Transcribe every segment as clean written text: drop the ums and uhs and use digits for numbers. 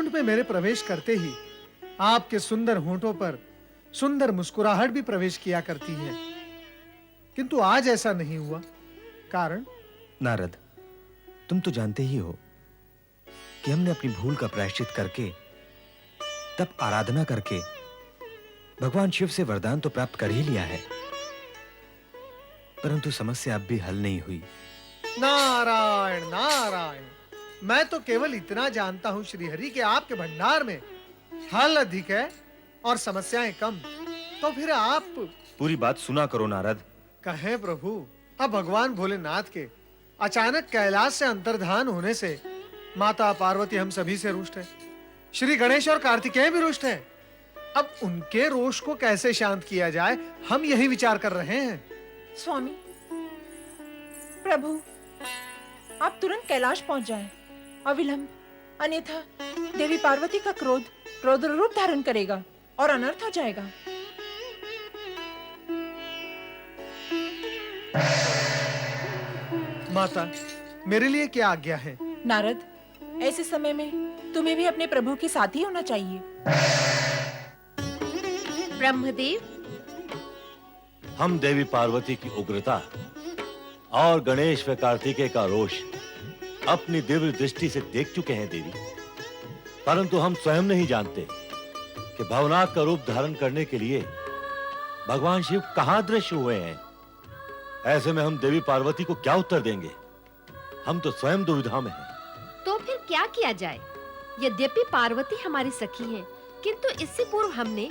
वैकुंठ में मेरे प्रवेश करते ही आपके सुंदर होंठों पर सुंदर मुस्कुराहट भी प्रवेश किया करती है, किंतु आज ऐसा नहीं हुआ। कारण? नारद, तुम तो जानते ही हो कि हमने अपनी भूल का प्रायश्चित करके, तब आराधना करके भगवान शिव से वरदान तो प्राप्त कर ही लिया है, परंतु समस्या अब भी हल नहीं हुई। नारायण नारायण, मैं तो केवल इतना जानता हूं श्रीहरि कि आपके भंडार में फल अधिक है और समस्याएं कम। तो फिर आप पूरी बात सुना करो नारद। कहें प्रभु, अब भगवान भोलेनाथ के अचानक कैलाश से अंतर्धान होने से माता पार्वती हम सभी से रुष्ट है, श्री गणेश और कार्तिकेय भी रुष्ट है। अब उनके रोष को कैसे शांत किया जाए, हम यही विचार कर रहे हैं। स्वामी, प्रभु, आप तुरंत कैलाश पहुंच जाएं, अविलंब, अन्यथा देवी पार्वती का क्रोध रौद्र रूप धारण करेगा और अनर्थ हो जाएगा। माता, मेरे लिए क्या आज्ञा है? नारद, ऐसे समय में तुम्हें भी अपने प्रभु के साथ ही होना चाहिए। ब्रह्मदेव, हम देवी पार्वती की उग्रता और गणेश व कार्तिकेय का रोष अपनी दिव्य दृष्टि से देख चुके हैं देवी, परंतु हम स्वयं नहीं जानते कि भवनाथ का रूप धारण करने के लिए भगवान शिव कहां दृश्य हुए हैं। ऐसे में हम देवी पार्वती को क्या उत्तर देंगे? हम तो स्वयं दुविधा में हैं। तो फिर क्या किया जाए? यद्यपि पार्वती हमारी सखी हैं, किंतु इससे पूर्व हमने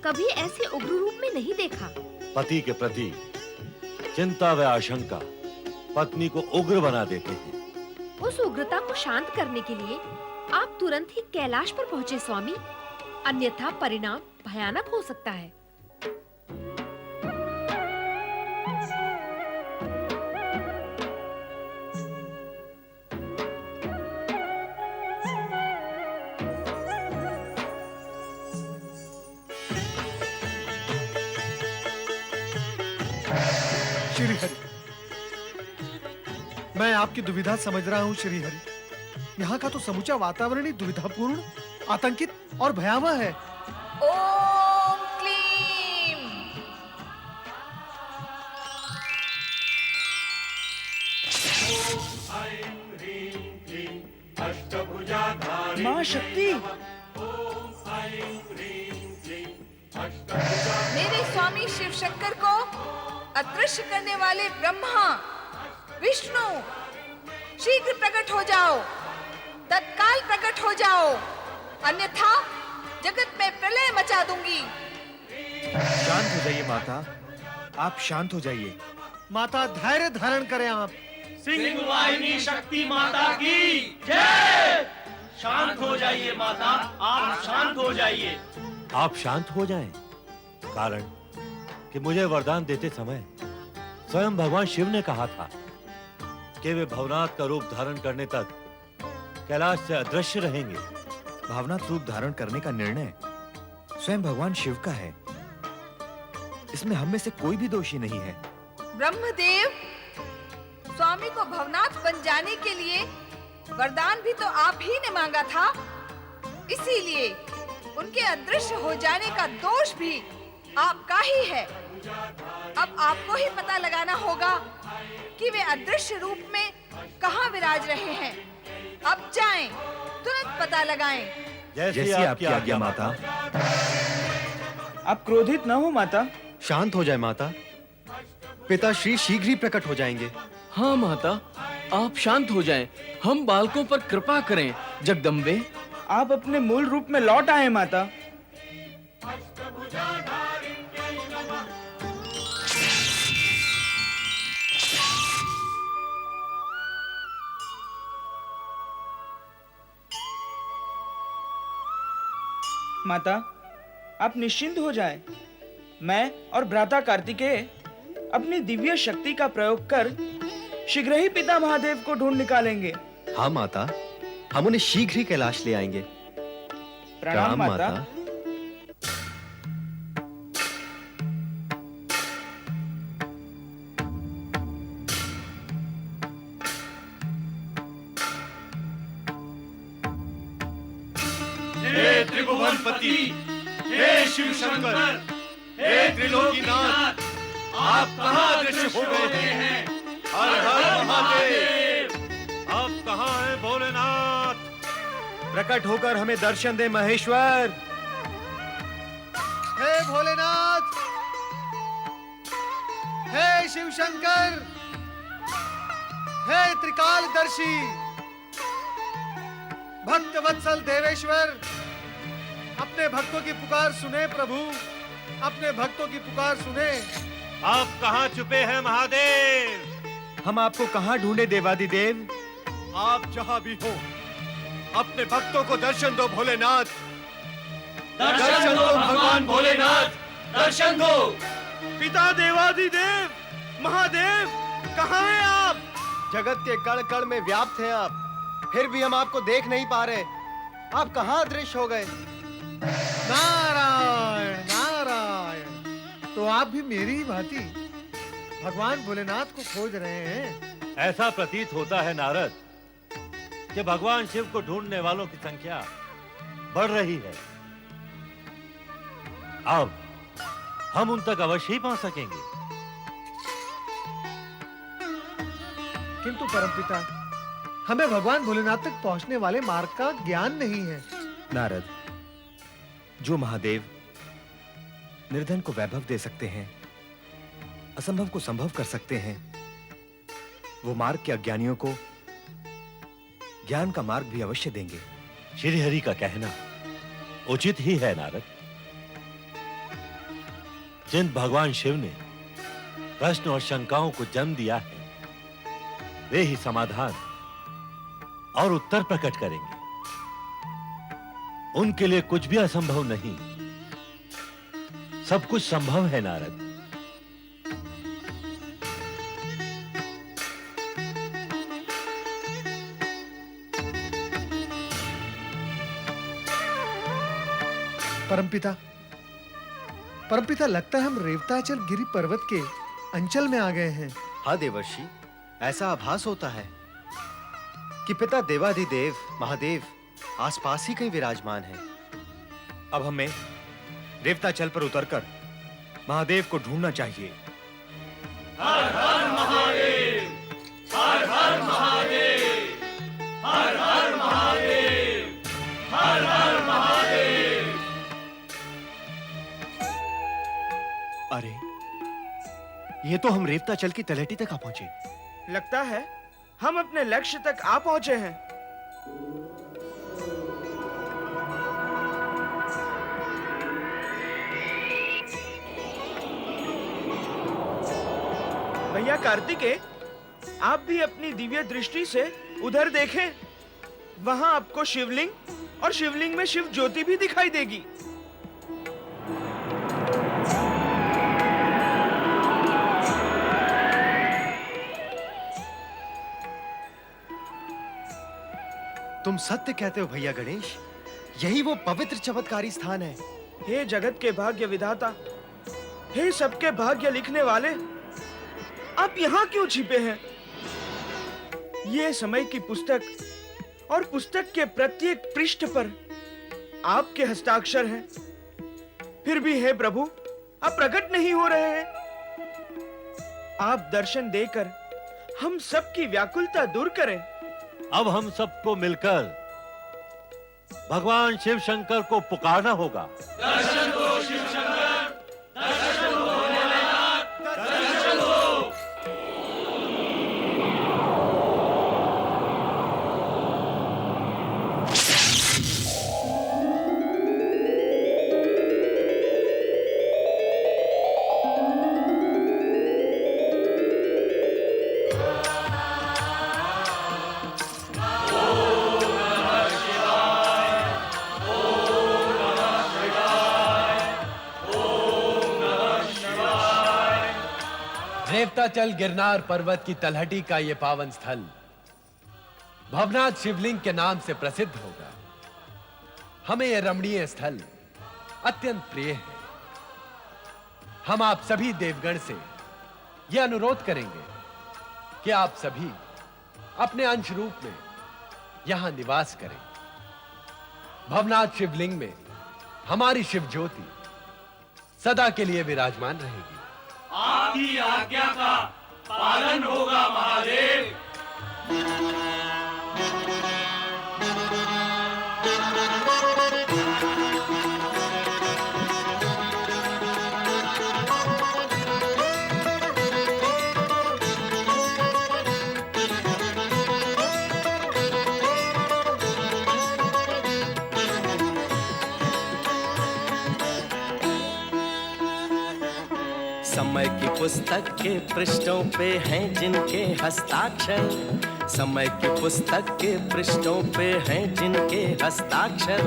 कभी ऐसे उग्र रूप में नहीं देखा। पति के प्रति चिंता व आशंका पत्नी को उग्र बना देते हैं। उस उग्रता को शांत करने के लिए आप तुरंत ही कैलाश पर पहुंचे स्वामी, अन्यथा परिणाम भयानक हो सकता है। श्रीहरि, मैं आपकी दुविधा समझ रहा हूं श्रीहरि। यहाँ का तो समूचा वातावरण ही दुविधापूर्ण, आतंकित और भयावह है। ओम क्लीम। मां शक्ति, मेरे स्वामी शिव शंकर को अदृश्य करने वाले ब्रह्मा, विष्णु, शीघ्र प्रकट हो जाओ, तत्काल प्रकट हो जाओ, अन्यथा जगत में प्रलय मचा दूंगी। शांत हो जाइए माता, आप शांत हो जाइए। माता, धैर्य धारण करें आप। सिंह वाहिनी शक्ति माता की जय। शांत हो जाइए माता, आप शांत हो जाइए। आप शांत हो जाएं, कारण कि मुझे वरदान देते समय स्वयं भगवान शिव ने कहा था कि वे भवनाथ का रूप धारण करने तक कैलाश से अदृश्य रहेंगे। भावनात्मक रूप धारण करने का निर्णय स्वयं भगवान शिव का है, इसमें हम में से कोई भी दोषी नहीं है। ब्रह्मदेव, स्वामी को भवनाथ बन जाने के लिए वरदान भी तो आप ही ने मांगा था, इसीलिए उनके अदृश्य हो जाने का दोष भी आपका ही है। अब आपको ही पता लगाना होगा कि वे अदृश्य रूप में कहां विराज रहे हैं। अब जाएं, तुरंत पता लगाएं। जैसी आपकी आज्ञा माता। आप क्रोधित न हो माता। शांत हो जाए माता, पिताश्री शीघ्र ही प्रकट हो जाएंगे। हाँ माता, आप शांत हो जाएं। हम बालकों पर कृपा करें जगदम्बे। आप अपने मूल रूप में लौट आए माता। माता, आप निश्चिंत हो जाएं। मैं और भ्राता कार्तिकेय अपनी दिव्य शक्ति का प्रयोग कर शीघ्र ही पिता महादेव को ढूंढ निकालेंगे। हाँ माता, हम उन्हें शीघ्र ही कैलाश ले आएंगे। प्रणाम माता। भवनपति, हे शिव शंकर, हे त्रिलोकीनाथ, आप कहाँ दृश्य हो गए हैं? हर हर महादेव। आप कहाँ हैं भोलेनाथ? प्रकट होकर हमें दर्शन दे महेश्वर। हे भोलेनाथ, हे शिव शंकर, हे त्रिकालदर्शी, भक्त वत्सल देवेश्वर, अपने भक्तों की पुकार सुने प्रभु, अपने भक्तों की पुकार सुने। आप कहाँ छुपे हैं महादेव? हम आपको कहाँ ढूंढे देवादिदेव? आप जहाँ भी हो, अपने भक्तों को दर्शन दो भोलेनाथ। दर्शन दो भगवान भोलेनाथ, दर्शन दो। पिता देवादिदेव, महादेव, कहाँ हैं आप? जगत के कण कण में व्याप्त हैं आप, फिर भी हम आपको देख नहीं पा रहे। आप कहाँ अदृश्य हो गए? नारायण नारायण, तो आप भी मेरी ही भांति भगवान भोलेनाथ को खोज रहे हैं। ऐसा प्रतीत होता है नारद कि भगवान शिव को ढूंढने वालों की संख्या बढ़ रही है। अब हम उन तक अवश्य ही पहुंच सकेंगे। किंतु परमपिता, हमें भगवान भोलेनाथ तक पहुंचने वाले मार्ग का ज्ञान नहीं है। नारद, जो महादेव निर्धन को वैभव दे सकते हैं, असंभव को संभव कर सकते हैं, वो मार्ग के अज्ञानियों को ज्ञान का मार्ग भी अवश्य देंगे। श्री हरि का कहना उचित ही है नारद। जिन भगवान शिव ने प्रश्न और शंकाओं को जन्म दिया है, वे ही समाधान और उत्तर प्रकट करेंगे। उनके लिए कुछ भी असंभव नहीं, सब कुछ संभव है नारद। परमपिता, परमपिता, लगता है हम रेवताचल गिरि पर्वत के अंचल में आ गए हैं। हाँ देवर्षि, ऐसा आभास होता है कि पिता देवाधिदेव महादेव आसपास ही कहीं विराजमान है। अब हमें रेवताचल पर उतरकर महादेव को ढूंढना चाहिए। हर हर महादेव, हर हर महादेव, हर हर महादेव, हर हर महादेव। अरे, ये तो हम रेवताचल की तलहटी तक आ पहुंचे। लगता है हम अपने लक्ष्य तक आ पहुंचे हैं। भैया कार्तिकेय, आप भी अपनी दिव्य दृष्टि से उधर देखें। वहां आपको शिवलिंग और शिवलिंग में शिव ज्योति भी दिखाई देगी। तुम सत्य कहते हो भैया गणेश, यही वो पवित्र चमत्कारी स्थान है। हे जगत के भाग्य विधाता, हे सबके भाग्य लिखने वाले, आप यहाँ क्यों छिपे हैं? ये समय की पुस्तक और पुस्तक के प्रत्येक पृष्ठ पर आपके हस्ताक्षर हैं। फिर भी हे प्रभु, आप प्रकट नहीं हो रहे हैं। आप दर्शन देकर हम सबकी व्याकुलता दूर करें। अब हम सबको मिलकर भगवान शिव शंकर को पुकारना होगा। दर्शन दो शिव शंकर, दर्शन दो भोलेनाथ, दर्शन दो। रेवताचल गिरनार पर्वत की तलहटी का ये पावन स्थल भवनाथ शिवलिंग के नाम से प्रसिद्ध होगा। हमें यह रमणीय स्थल अत्यंत प्रिय है। हम आप सभी देवगण से यह अनुरोध करेंगे कि आप सभी अपने अंश रूप में यहां निवास करें। भवनाथ शिवलिंग में हमारी शिव ज्योति सदा के लिए विराजमान रहेगी। आपकी आज्ञा का पालन होगा महादेव। समय की पुस्तक के पृष्ठों पे हैं जिनके हस्ताक्षर, समय की पुस्तक के पृष्ठों पे हैं जिनके हस्ताक्षर,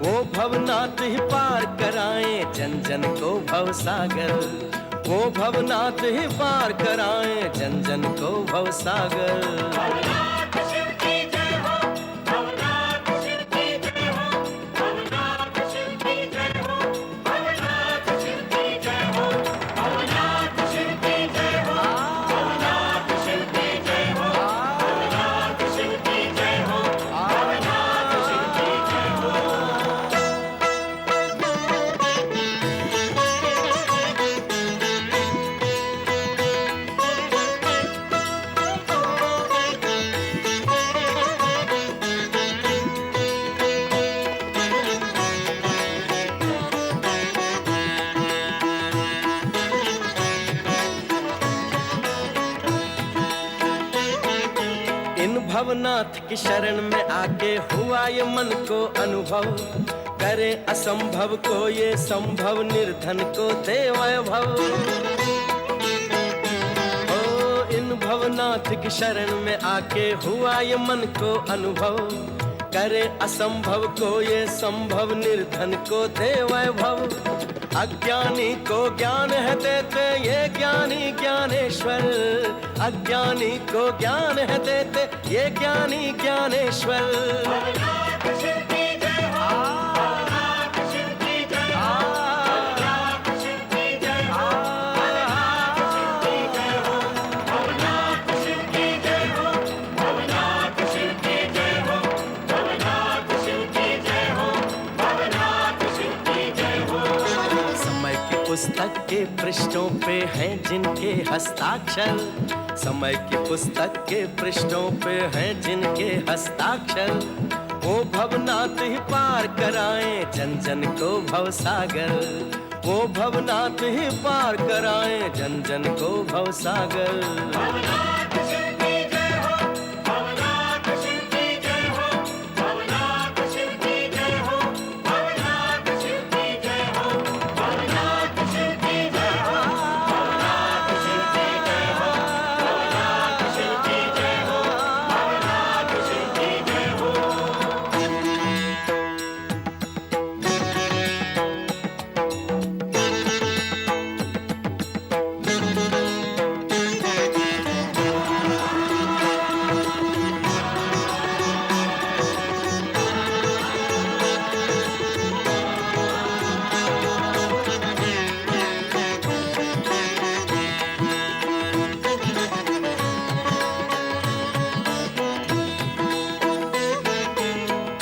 वो भवनाथ ही पार कराएं जन जन को भवसागर, वो भवनाथ ही पार कराएं जन जन को भवसागर। भवनाथ की शरण में आके हुआ ये मन को अनुभव, करे असंभव को ये संभव, निर्धन को दे वैभव। ओ इन भवनाथ की शरण में आके हुआ ये मन को अनुभव, करे असंभव को ये संभव, निर्धन को दे वैभव। अज्ञानी को ज्ञान है देते ये ज्ञानी ज्ञानेश्वर, अज्ञानी को ज्ञान है देते ये ज्ञानी ज्ञानेश्वर। पुस्तक के पृष्ठों पे हैं जिनके हस्ताक्षर, समय की पुस्तक के पृष्ठों पे हैं जिनके हस्ताक्षर, वो भवनाथ ही पार कराएं जन जन को भवसागर, वो भवनाथ ही पार कराएं जन जन को भवसागर।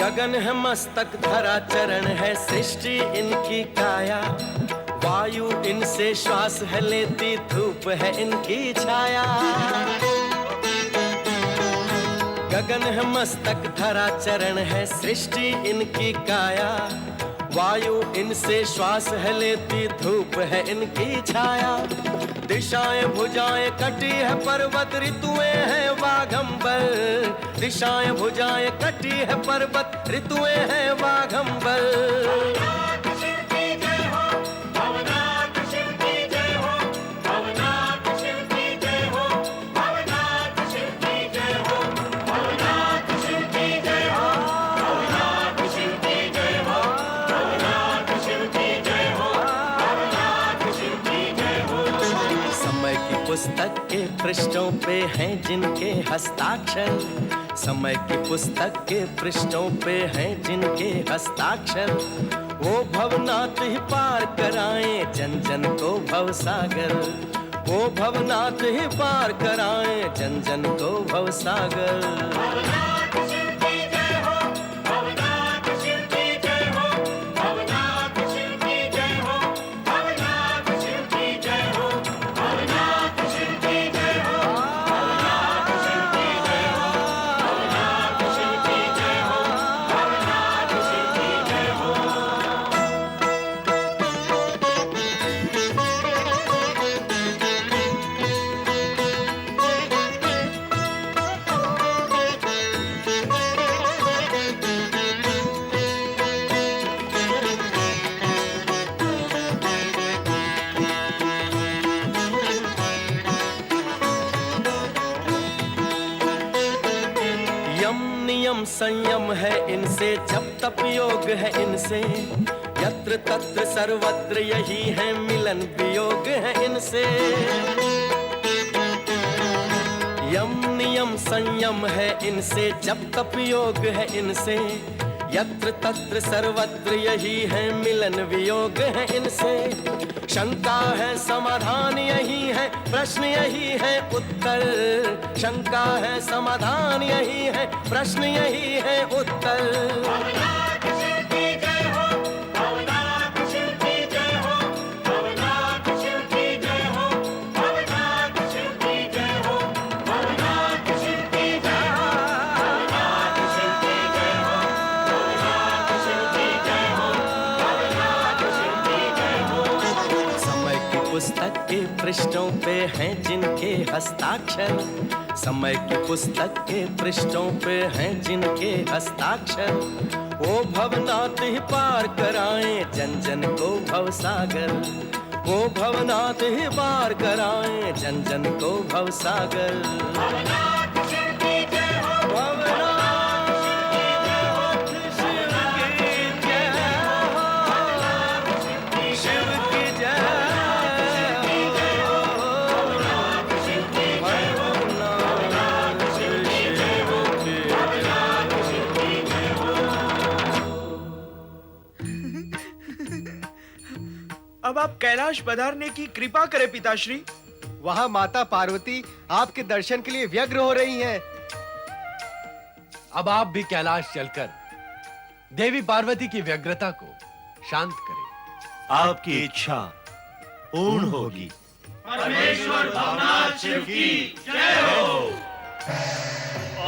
गगन है मस्तक धरा चरण है सृष्टि इनकी काया, वायु इनसे श्वास है लेती धूप है इनकी छाया। गगन है मस्तक धरा चरण है सृष्टि इनकी काया, वायु इनसे श्वास है लेती धूप है इनकी छाया। दिशाएं भुजाएं कटी है पर्वत ऋतुएं हैं वाघंबर, दिशाएं भुजाएं कटी है पर्वत ऋतुएं हैं वाघंबर। पुस्तक के पृष्ठों पे हैं जिनके हस्ताक्षर, समय की पुस्तक के पृष्ठों पे हैं जिनके हस्ताक्षर, वो भवनाथ ही पार कराएं जन जन को भवसागर, वो भवनाथ ही पार कराएं जन जन को भवसागर। नियम संयम है इनसे, जप तप योग है इनसे, यत्र तत्र सर्वत्र यही है मिलन वियोग है इनसे। यम नियम संयम है इनसे, जप तप योग है इनसे, यत्र तत्र सर्वत्र यही है मिलन वियोग है इनसे। शंका है समाधान यही है, प्रश्न यही है उत्तर। शंका है समाधान यही है, प्रश्न यही है उत्तर। पुस्तक के पृष्ठों पे हैं जिनके हस्ताक्षर, समय की पुस्तक के पृष्ठों पे हैं जिनके हस्ताक्षर। वो भवनाथ ही पार कराएं जन जन को भवसागर, वो भवनाथ ही पार कराएं जन जन को भवसागर। अब आप कैलाश पधारने की कृपा करें पिताश्री। वहाँ माता पार्वती आपके दर्शन के लिए व्यग्र हो रही हैं। अब आप भी कैलाश चलकर देवी पार्वती की व्यग्रता को शांत करें। आपकी इच्छा पूर्ण होगी। परमेश्वर भवनाथ शिव की जय हो।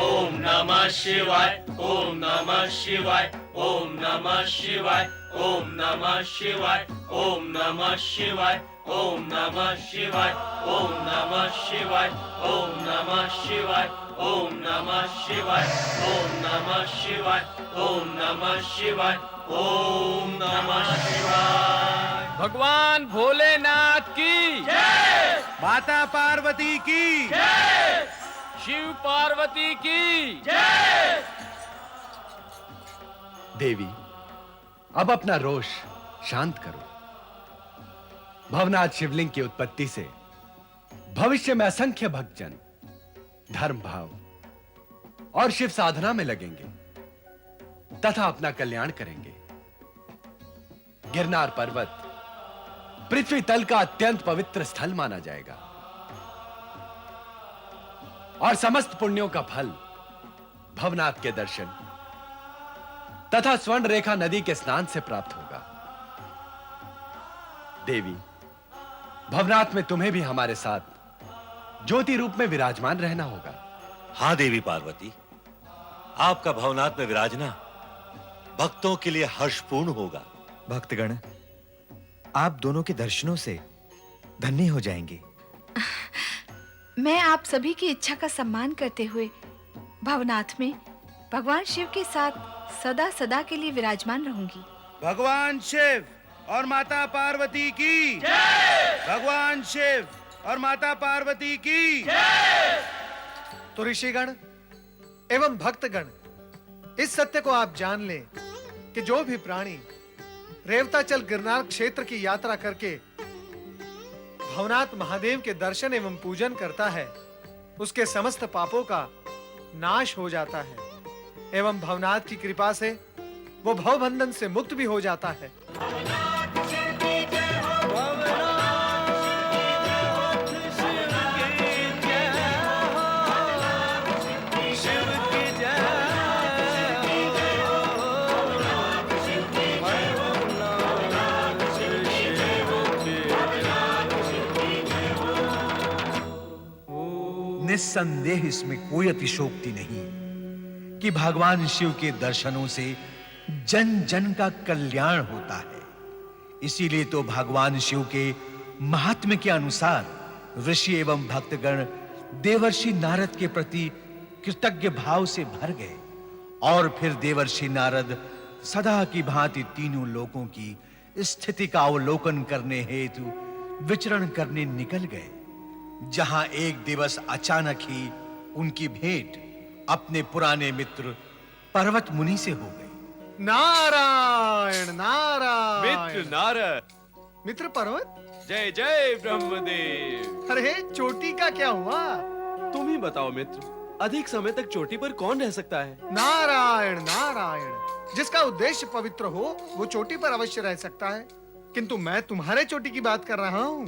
ओम नमः शिवाय, ओम नमः शिवाय, ओम नमः शिवाय, ओम नमः शिवाय, ओम नमः शिवाय, ओम नमः शिवाय, ओम नमः शिवाय, ओम नमः शिवाय, ओम नमः शिवाय, ओम नमः शिवाय, ओम नमः शिवाय, ओम नमः शिवाय। भगवान भोलेनाथ की जय। माता पार्वती की जय। शिव पार्वती की जय। देवी, अब अपना रोष शांत करो। भवनाथ शिवलिंग की उत्पत्ति से भविष्य में असंख्य भक्तजन धर्म भाव और शिव साधना में लगेंगे तथा अपना कल्याण करेंगे। गिरनार पर्वत पृथ्वी तल का अत्यंत पवित्र स्थल माना जाएगा और समस्त पुण्यों का फल भवनाथ के दर्शन तथा स्वर्ण रेखा नदी के स्नान से प्राप्त होगा। देवी, भवनाथ में तुम्हें भी हमारे साथ ज्योति रूप में विराजमान रहना होगा। हाँ देवी पार्वती, आपका भवनाथ में विराजना भक्तों के लिए हर्षपूर्ण होगा। भक्तगण, आप दोनों के दर्शनों से धन्य हो जाएंगे। मैं आप सभी की इच्छा का सम्मान करते हुए भवनाथ में भगवान शिव के साथ सदा सदा के लिए विराजमान रहूंगी। भगवान शिव और माता पार्वती की जय। भगवान शिव और माता पार्वती की जय। तो ऋषिगण एवं भक्तगण, इस सत्य को आप जान लें कि जो भी प्राणी रेवताचल गिरनार क्षेत्र की यात्रा करके भवनाथ महादेव के दर्शन एवं पूजन करता है, उसके समस्त पापों का नाश हो जाता है एवं भवनाथ की कृपा से वो भवबंधन से मुक्त भी हो जाता है। निस्संदेह इसमें कोई अतिशोक्ति नहीं कि भगवान शिव के दर्शनों से जन जन का कल्याण होता है। इसीलिए तो भगवान शिव के महात्म्य के अनुसार ऋषि एवं भक्तगण देवर्षि नारद के प्रति कृतज्ञ भाव से भर गए और फिर देवर्षि नारद सदा की भांति तीनों लोकों की स्थिति का अवलोकन करने हेतु विचरण करने निकल गए, जहां एक दिवस अचानक ही उनकी भेंट अपने पुराने मित्र पर्वत मुनि से हो गई। नारायण नारायण। मित्र नारद, मित्र पर्वत, जय जय ब्रह्मदेव। अरे चोटी का क्या हुआ? तुम ही बताओ मित्र, अधिक समय तक चोटी पर कौन रह सकता है? नारायण नारायण। जिसका उद्देश्य पवित्र हो वो चोटी पर अवश्य रह सकता है, किंतु मैं तुम्हारे चोटी की बात कर रहा हूँ।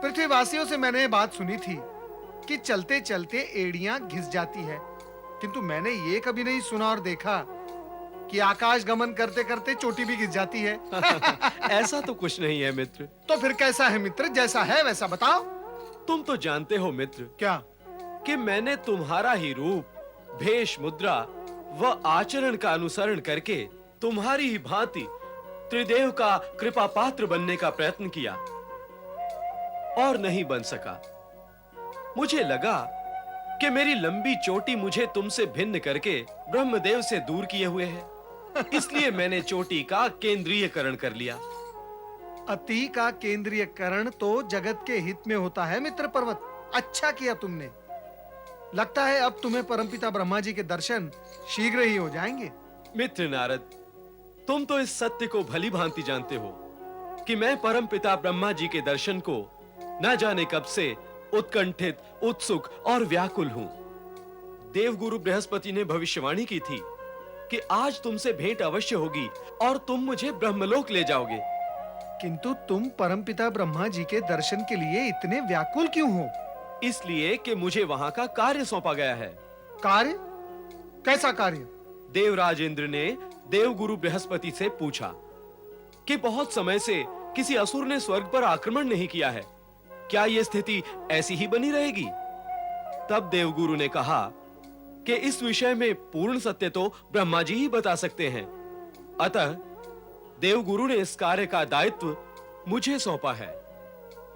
पृथ्वीवासियों से मैंने ये बात सुनी थी कि चलते चलते एड़ियां घिस जाती है, किंतु मैंने ये कभी नहीं सुना और देखा कि आकाश गमन करते करते चोटी भी घिस जाती है। ऐसा तो कुछ नहीं है मित्र। तो फिर कैसा है मित्र? जैसा है वैसा बताओ। तुम तो जानते हो मित्र क्या? कि मैंने तुम्हारा ही रूप, भेष, मुद्रा व आचरण का अनुसरण करके तुम्हारी ही भांति त्रिदेव का कृपा पात्र बनने का प्रयत्न किया और नहीं बन सका। मुझे लगा कि मेरी लंबी चोटी मुझे तुमसे भिन्न करके ब्रह्मदेव से दूर किए हुए है, इसलिए मैंने चोटी का केंद्रीयकरण कर लिया। अति का केंद्रीयकरण तो जगत के हित में होता है मित्र पर्वत। अच्छा किया तुमने। लगता है अब तुम्हें परमपिता ब्रह्मा जी के दर्शन शीघ्र ही हो जाएंगे। मित्र नारद, तुम तो इस सत्य को भली भांति जानते हो कि मैं परमपिता ब्रह्मा जी के दर्शन को न जाने कब से उत्कंठित, उत्सुक और व्याकुल हूं। देवगुरु बृहस्पति ने भविष्यवाणी की थी कि आज तुमसे भेंट अवश्य होगी और तुम मुझे ब्रह्मलोक ले जाओगे। किंतु तुम परमपिता ब्रह्मा जी के दर्शन के लिए इतने व्याकुल क्यों हो? इसलिए कि मुझे वहां का कार्य सौंपा गया है। कार्य? कैसा कार्य? देवराज इंद्र ने देवगुरु बृहस्पति से पूछा कि बहुत समय से किसी असुर ने स्वर्ग पर आक्रमण नहीं किया है, क्या यह स्थिति ऐसी ही बनी रहेगी? तब देवगुरु ने कहा कि इस विषय में पूर्ण सत्य तो ब्रह्मा जी ही बता सकते हैं। अतः देवगुरु ने इस कार्य का दायित्व मुझे सौंपा है।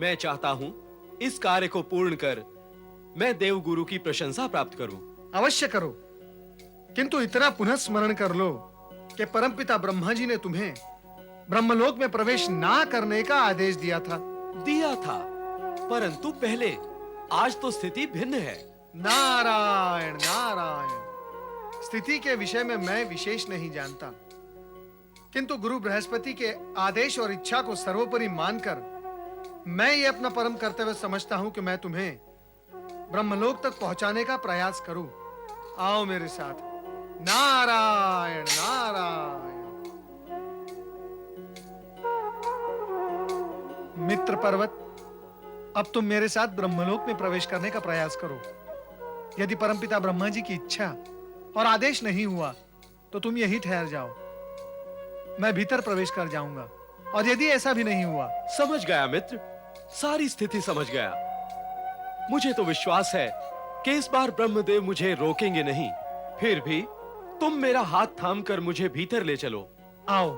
मैं चाहता हूं इस कार्य को पूर्ण कर मैं देवगुरु की प्रशंसा प्राप्त करूं। अवश्य करो, किंतु इतना पुनः स्मरण कर लो कि परमपिता ब्रह्मा जी ने तुम्हें ब्रह्मलोक में प्रवेश ना करने का आदेश दिया था। परंतु पहले, आज तो स्थिति भिन्न है। नारायण नारायण। स्थिति के विषय में मैं विशेष नहीं जानता, किंतु गुरु बृहस्पति के आदेश और इच्छा को सर्वोपरि मानकर मैं ये अपना परम कर्तव्य समझता हूं कि मैं तुम्हें ब्रह्मलोक तक पहुंचाने का प्रयास करूं। आओ मेरे साथ। नारायण नारायण। मित्र पर्वत, अब तुम मेरे साथ ब्रह्मलोक में प्रवेश करने का प्रयास करो। यदि परमपिता ब्रह्मा जी की इच्छा और आदेश नहीं हुआ तो तुम यहीं ठहर जाओ, मैं भीतर प्रवेश कर जाऊंगा। और यदि ऐसा भी नहीं हुआ? समझ गया मित्र, सारी स्थिति समझ गया। मुझे तो विश्वास है कि इस बार ब्रह्मदेव मुझे रोकेंगे नहीं। फिर भी तुम मेरा हाथ थामकर मुझे भीतर ले चलो। आओ।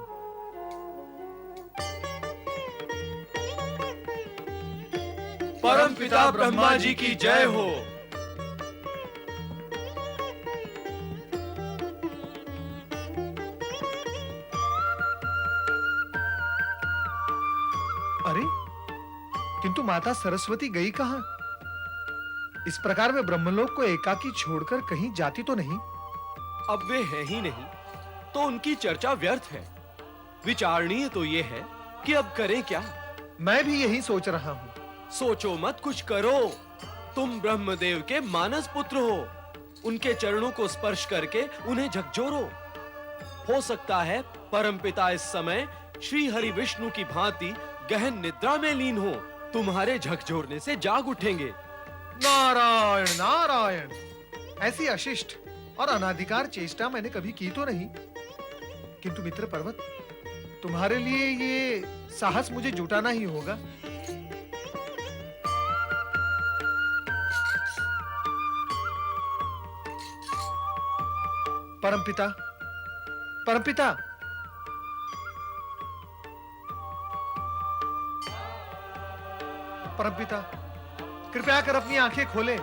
परमपिता ब्रह्मा जी की जय हो। अरे, किंतु माता सरस्वती गई कहां? इस प्रकार वे ब्रह्मलोक को एकाकी छोड़कर कहीं जाती तो नहीं? अब वे हैं ही नहीं तो उनकी चर्चा व्यर्थ है। विचारणीय तो ये है कि अब करें क्या। मैं भी यही सोच रहा हूं। सोचो मत, कुछ करो। तुम ब्रह्मदेव के मानस पुत्र हो। उनके चरणों को स्पर्श करके उन्हें झकझोरो। हो सकता है परमपिता इस समय श्री हरि विष्णु की भांति गहन निद्रा में लीन हो। तुम्हारे झकझोरने से जाग उठेंगे। नारायण नारायण। ऐसी अशिष्ट और अनाधिकार चेष्टा मैंने कभी की तो नहीं, किंतु मित्र पर्वत, तुम्हारे लिए ये साहस मुझे जुटाना ही होगा। परमपिता, परमपिता, परमपिता, कृपया कर अपनी आंखें खोले,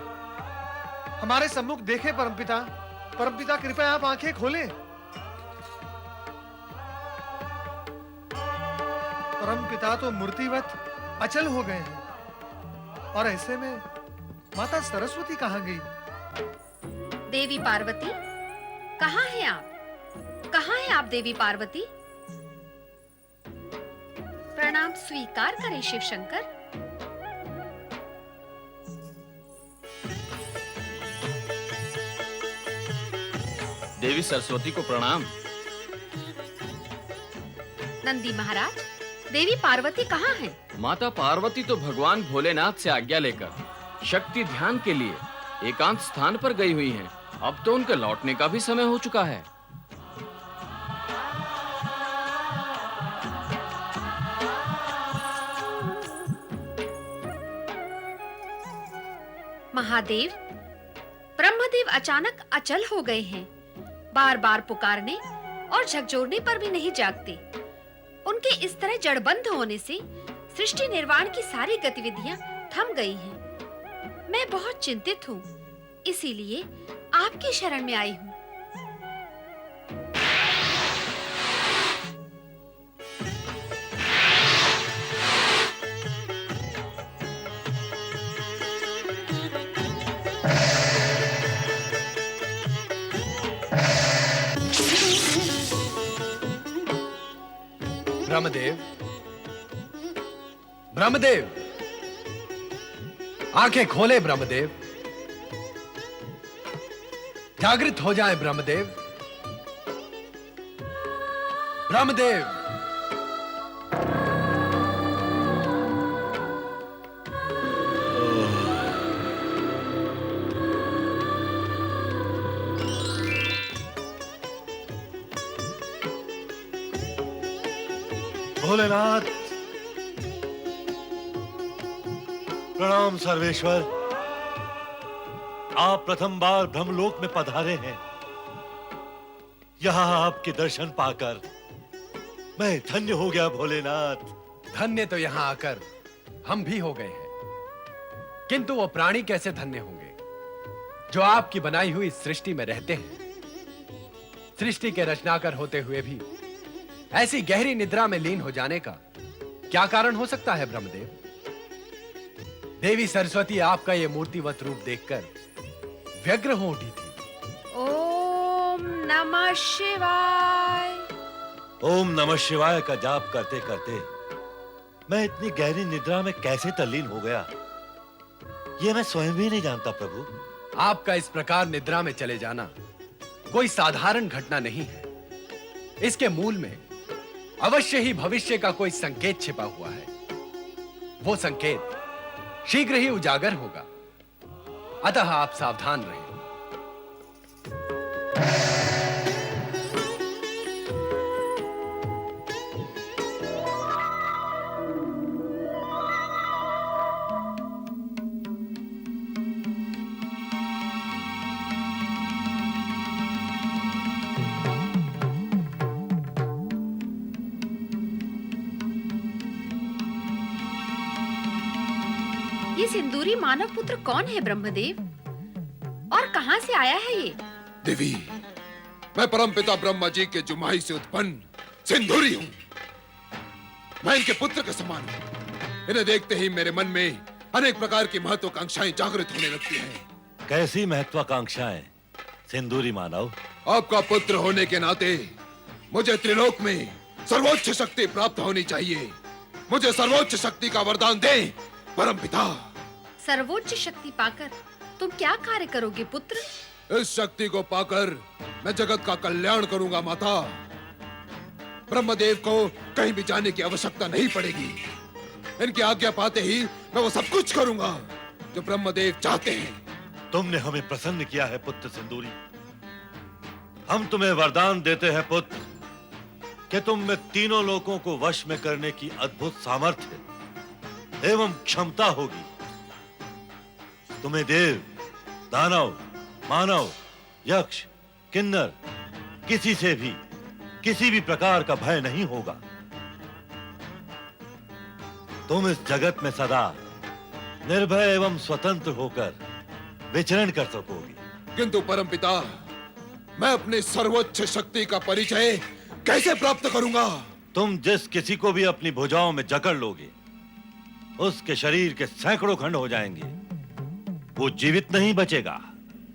हमारे सम्मुख देखें। परमपिता, परमपिता, कृपया आप आंखें खोलें। परमपिता तो मूर्तिवत अचल हो गए हैं, और ऐसे में माता सरस्वती कहां गई? देवी पार्वती, कहाँ हैं आप? कहाँ हैं आप देवी पार्वती? प्रणाम स्वीकार करें शिव शंकर। देवी सरस्वती को प्रणाम। नंदी महाराज, देवी पार्वती कहाँ हैं? माता पार्वती तो भगवान भोलेनाथ से आज्ञा लेकर शक्ति ध्यान के लिए एकांत स्थान पर गई हुई हैं। अब तो उनके लौटने का भी समय हो चुका है। महादेव, ब्रह्मदेव अचानक अचल हो गए हैं। बार बार पुकारने और झकझोरने पर भी नहीं जागते। उनके इस तरह जड़बंद होने से सृष्टि निर्माण की सारी गतिविधियां थम गई हैं। मैं बहुत चिंतित हूँ, इसीलिए आपकी शरण में आई हूँ। ब्रह्मदेव, ब्रह्मदेव, आंखें खोले ब्रह्मदेव। जागृत हो जाए ब्रह्मदेव। ब्रह्मदेव, भोलेनाथ, प्रणाम सर्वेश्वर। आप प्रथम बार ब्रह्मलोक में पधारे हैं। यहाँ आपके दर्शन पाकर मैं धन्य हो गया भोलेनाथ। धन्य तो यहां आकर हम भी हो गए हैं, किंतु वो प्राणी कैसे धन्य होंगे जो आपकी बनाई हुई सृष्टि में रहते हैं। सृष्टि के रचनाकर होते हुए भी ऐसी गहरी निद्रा में लीन हो जाने का क्या कारण हो सकता है ब्रह्मदेव? देवी सरस्वती आपका ये मूर्तिवत रूप देखकर व्यग्र हो उठी थी। ओम नमः शिवाय। ओम नमः शिवाय का जाप करते करते मैं इतनी गहरी निद्रा में कैसे तल्लीन हो गया, ये मैं स्वयं भी नहीं जानता प्रभु। आपका इस प्रकार निद्रा में चले जाना कोई साधारण घटना नहीं है। इसके मूल में अवश्य ही भविष्य का कोई संकेत छिपा हुआ है। वो संकेत शीघ्र ही उजागर होगा, अतः आप सावधान रहें। ये सिंदूरी मानव पुत्र कौन है ब्रह्मदेव, और कहां से आया है ये? देवी, मैं परमपिता ब्रह्मा जी के जुमाई से उत्पन्न सिंदूरी हूँ। मैं इनके पुत्र के समान हूँ। इन्हें देखते ही मेरे मन में अनेक प्रकार की महत्वाकांक्षाएं जागृत होने लगती हैं। कैसी महत्वाकांक्षाएं सिंदूरी मानव? आपका पुत्र होने के नाते मुझे त्रिलोक में सर्वोच्च शक्ति प्राप्त होनी चाहिए। मुझे सर्वोच्च शक्ति का वरदान दे परमपिता। सर्वोच्च शक्ति पाकर तुम क्या कार्य करोगे पुत्र? इस शक्ति को पाकर मैं जगत का कल्याण करूंगा माता। ब्रह्मदेव को कहीं भी जाने की आवश्यकता नहीं पड़ेगी। इनकी आज्ञा पाते ही मैं वो सब कुछ करूंगा जो ब्रह्मदेव चाहते हैं। तुमने हमें प्रसन्न किया है पुत्र सिंदूरी। हम तुम्हें वरदान देते हैं पुत्र कि तुम में तीनों लोकों को वश में करने की अद्भुत सामर्थ्य एवं क्षमता होगी। तुम्हें देव, दानव, मानव, यक्ष, किन्नर किसी से भी किसी भी प्रकार का भय नहीं होगा। तुम इस जगत में सदा निर्भय एवं स्वतंत्र होकर विचरण कर सकोगे। किंतु परमपिता, मैं अपनी सर्वोच्च शक्ति का परिचय कैसे प्राप्त करूंगा? तुम जिस किसी को भी अपनी भुजाओं में जकड़ लोगे उसके शरीर के सैकड़ों खंड हो जाएंगे, वो जीवित नहीं बचेगा।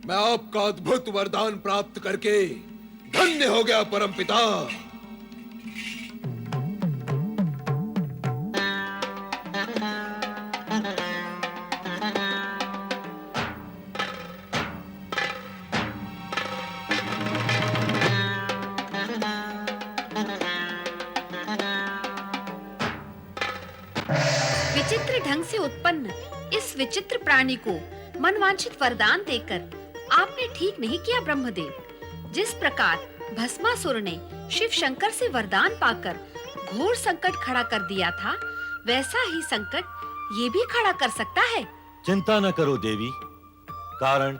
मैं आपका अद्भुत वरदान प्राप्त करके धन्य हो गया परमपिता। विचित्र ढंग से उत्पन्न इस विचित्र प्राणी को मनवांछित वरदान देकर आपने ठीक नहीं किया ब्रह्मदेव। जिस प्रकार भस्मासुर ने शिव शंकर से वरदान पाकर घोर संकट खड़ा कर दिया था, वैसा ही संकट ये भी खड़ा कर सकता है। चिंता न करो देवी, कारण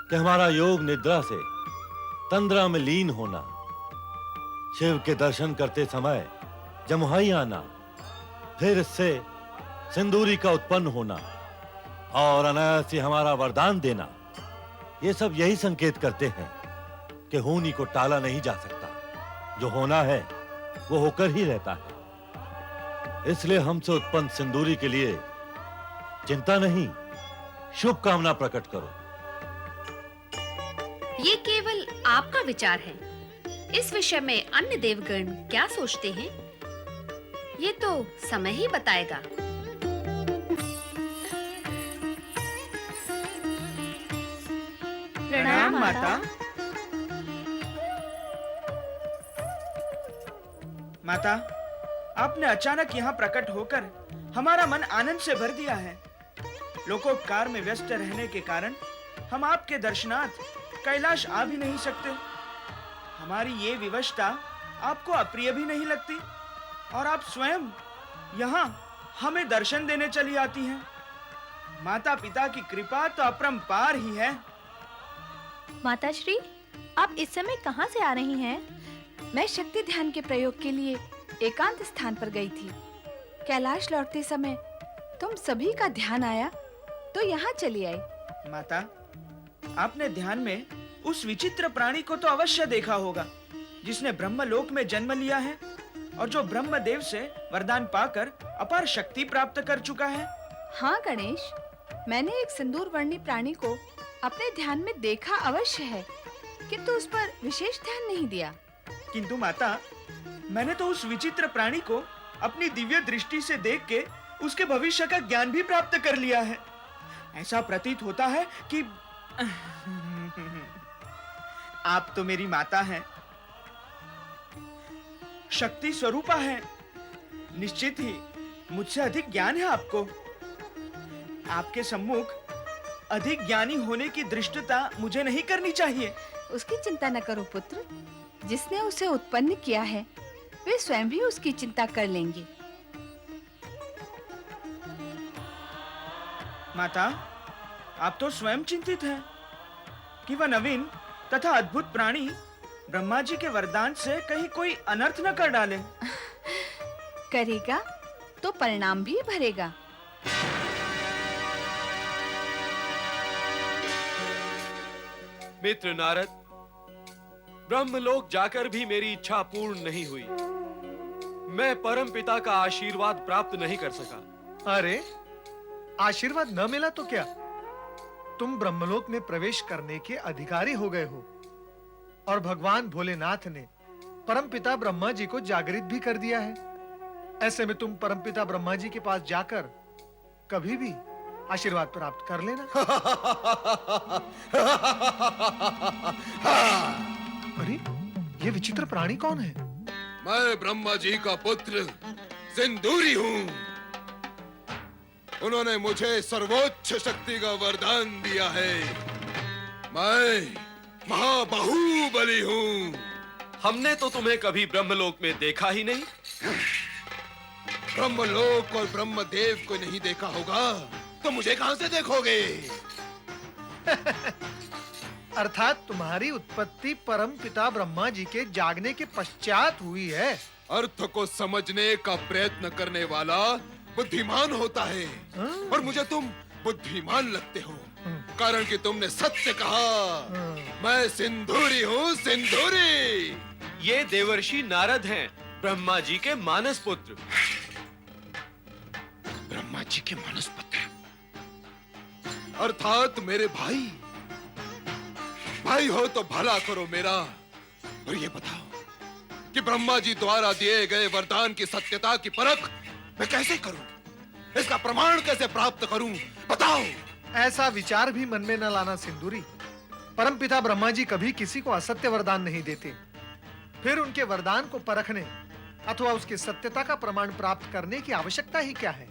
कि हमारा योग निद्रा से तंद्रा में लीन होना, शिव के दर्शन करते समय जमुहाई आना, फिर इससे सिंदूरी का उत्पन्न होना और अनायास ही हमारा वरदान देना, ये सब यही संकेत करते हैं कि होनी को टाला नहीं जा सकता। जो होना है वो होकर ही रहता है। इसलिए हमसे उत्पन्न सिंदूरी के लिए चिंता नहीं, शुभकामना प्रकट करो। ये केवल आपका विचार है। इस विषय में अन्य देवगण क्या सोचते हैं, ये तो समय ही बताएगा। प्रणाम माता। माता, आपने अचानक यहाँ प्रकट होकर हमारा मन आनंद से भर दिया है। लोकोपकार में व्यस्त रहने के कारण हम आपके दर्शनार्थ कैलाश आ भी नहीं सकते। हमारी ये विवशता आपको अप्रिय भी नहीं लगती और आप स्वयं यहाँ हमें दर्शन देने चली आती हैं। माता पिता की कृपा तो अपरंपार ही है। माताश्री, आप इस समय कहाँ से आ रही हैं? मैं शक्ति ध्यान के प्रयोग के लिए एकांत स्थान पर गई थी। कैलाश लौटते समय तुम सभी का ध्यान आया तो यहाँ चली आई। माता, आपने ध्यान में उस विचित्र प्राणी को तो अवश्य देखा होगा जिसने ब्रह्मलोक में जन्म लिया है और जो ब्रह्मदेव से वरदान पाकर अपार शक्ति प्राप्त कर चुका है। हाँ गणेश, मैंने एक सिंदूर वर्णी प्राणी को अपने ध्यान में देखा अवश्य है, किंतु उस पर विशेष ध्यान नहीं दिया। किंतु माता, मैंने तो उस विचित्र प्राणी को अपनी दिव्य दृष्टि से देख के उसके भविष्य का ज्ञान भी प्राप्त कर लिया है। ऐसा प्रतीत होता है कि आप तो मेरी माता हैं, शक्ति स्वरूपा है। निश्चित ही मुझसे अधिक ज्ञान है आपको। आपके सम्मुख अधिक ज्ञानी होने की दृष्टता मुझे नहीं करनी चाहिए। उसकी चिंता न करो पुत्र, जिसने उसे उत्पन्न किया है वे स्वयं भी उसकी चिंता कर लेंगे। माता, आप तो स्वयं चिंतित हैं कि वह नवीन तथा अद्भुत प्राणी ब्रह्मा जी के वरदान से कहीं कोई अनर्थ न कर डाले। करेगा तो परिणाम भी भरेगा। मित्र नारद, ब्रह्मलोक जाकर भी मेरी इच्छा पूर्ण नहीं हुई। मैं परम पिता का आशीर्वाद प्राप्त नहीं कर सका। अरे, आशीर्वाद न मिला तो क्या, तुम ब्रह्मलोक में प्रवेश करने के अधिकारी हो गए हो और भगवान भोलेनाथ ने परमपिता ब्रह्मा जी को जागृत भी कर दिया है। ऐसे में तुम परमपिता ब्रह्मा जी के पास जाकर कभी भी आशीर्वाद प्राप्त कर लेना। अरे, ये विचित्र प्राणी कौन है? मैं ब्रह्मा जी का पुत्र सिंदूरी हूँ। उन्होंने मुझे सर्वोच्च शक्ति का वरदान दिया है। मैं महाबाहुबली हूँ। हमने तो तुम्हें कभी ब्रह्मलोक में देखा ही नहीं। ब्रह्मलोक और ब्रह्मदेव को नहीं देखा होगा तो मुझे कहां से देखोगे? अर्थात तुम्हारी उत्पत्ति परम पिता ब्रह्मा जी के जागने के पश्चात हुई है। अर्थ को समझने का प्रयत्न करने वाला बुद्धिमान होता है और मुझे तुम बुद्धिमान लगते हो, कारण कि तुमने सत्य कहा। मैं सिंदूरी हूँ, सिंदूरी। ये देवर्षि नारद हैं, ब्रह्मा जी के मानस पुत्र। ब्रह्मा जी के मानस पुत्र अर्थात मेरे भाई। भाई हो तो भला करो मेरा, और ये बताओ कि ब्रह्मा जी द्वारा दिए गए वरदान की सत्यता की परख मैं कैसे करूं? इसका प्रमाण कैसे प्राप्त करूं? बताओ। ऐसा विचार भी मन में न लाना सिंदूरी। परमपिता ब्रह्मा जी कभी किसी को असत्य वरदान नहीं देते। फिर उनके वरदान को परखने अथवा उसकी सत्यता का प्रमाण प्राप्त करने की आवश्यकता ही क्या है?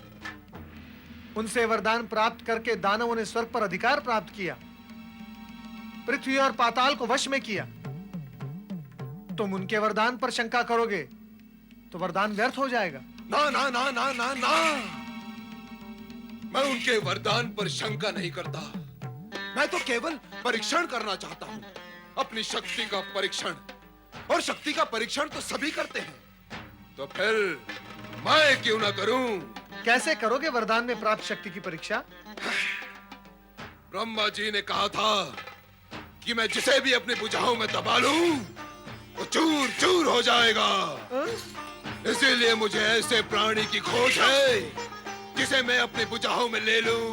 उनसे वरदान प्राप्त करके दानवों ने स्वर्ग पर अधिकार प्राप्त किया, पृथ्वी और पाताल को वश में किया। तुम उनके वरदान पर शंका करोगे तो वरदान व्यर्थ हो जाएगा। ना ना ना ना ना ना, मैं उनके वरदान पर शंका नहीं करता। मैं तो केवल परीक्षण करना चाहता हूँ, अपनी शक्ति का परीक्षण। और शक्ति का परीक्षण तो सभी करते हैं, तो फिर मैं क्यों ना करूं? कैसे करोगे वरदान में प्राप्त शक्ति की परीक्षा? ब्रह्मा जी ने कहा था कि मैं जिसे भी अपनी भुजाओं में दबा लूं, वो चूर चूर हो जाएगा। इसीलिए मुझे ऐसे प्राणी की खोज है जिसे मैं अपनी भुजाओं में ले लूं।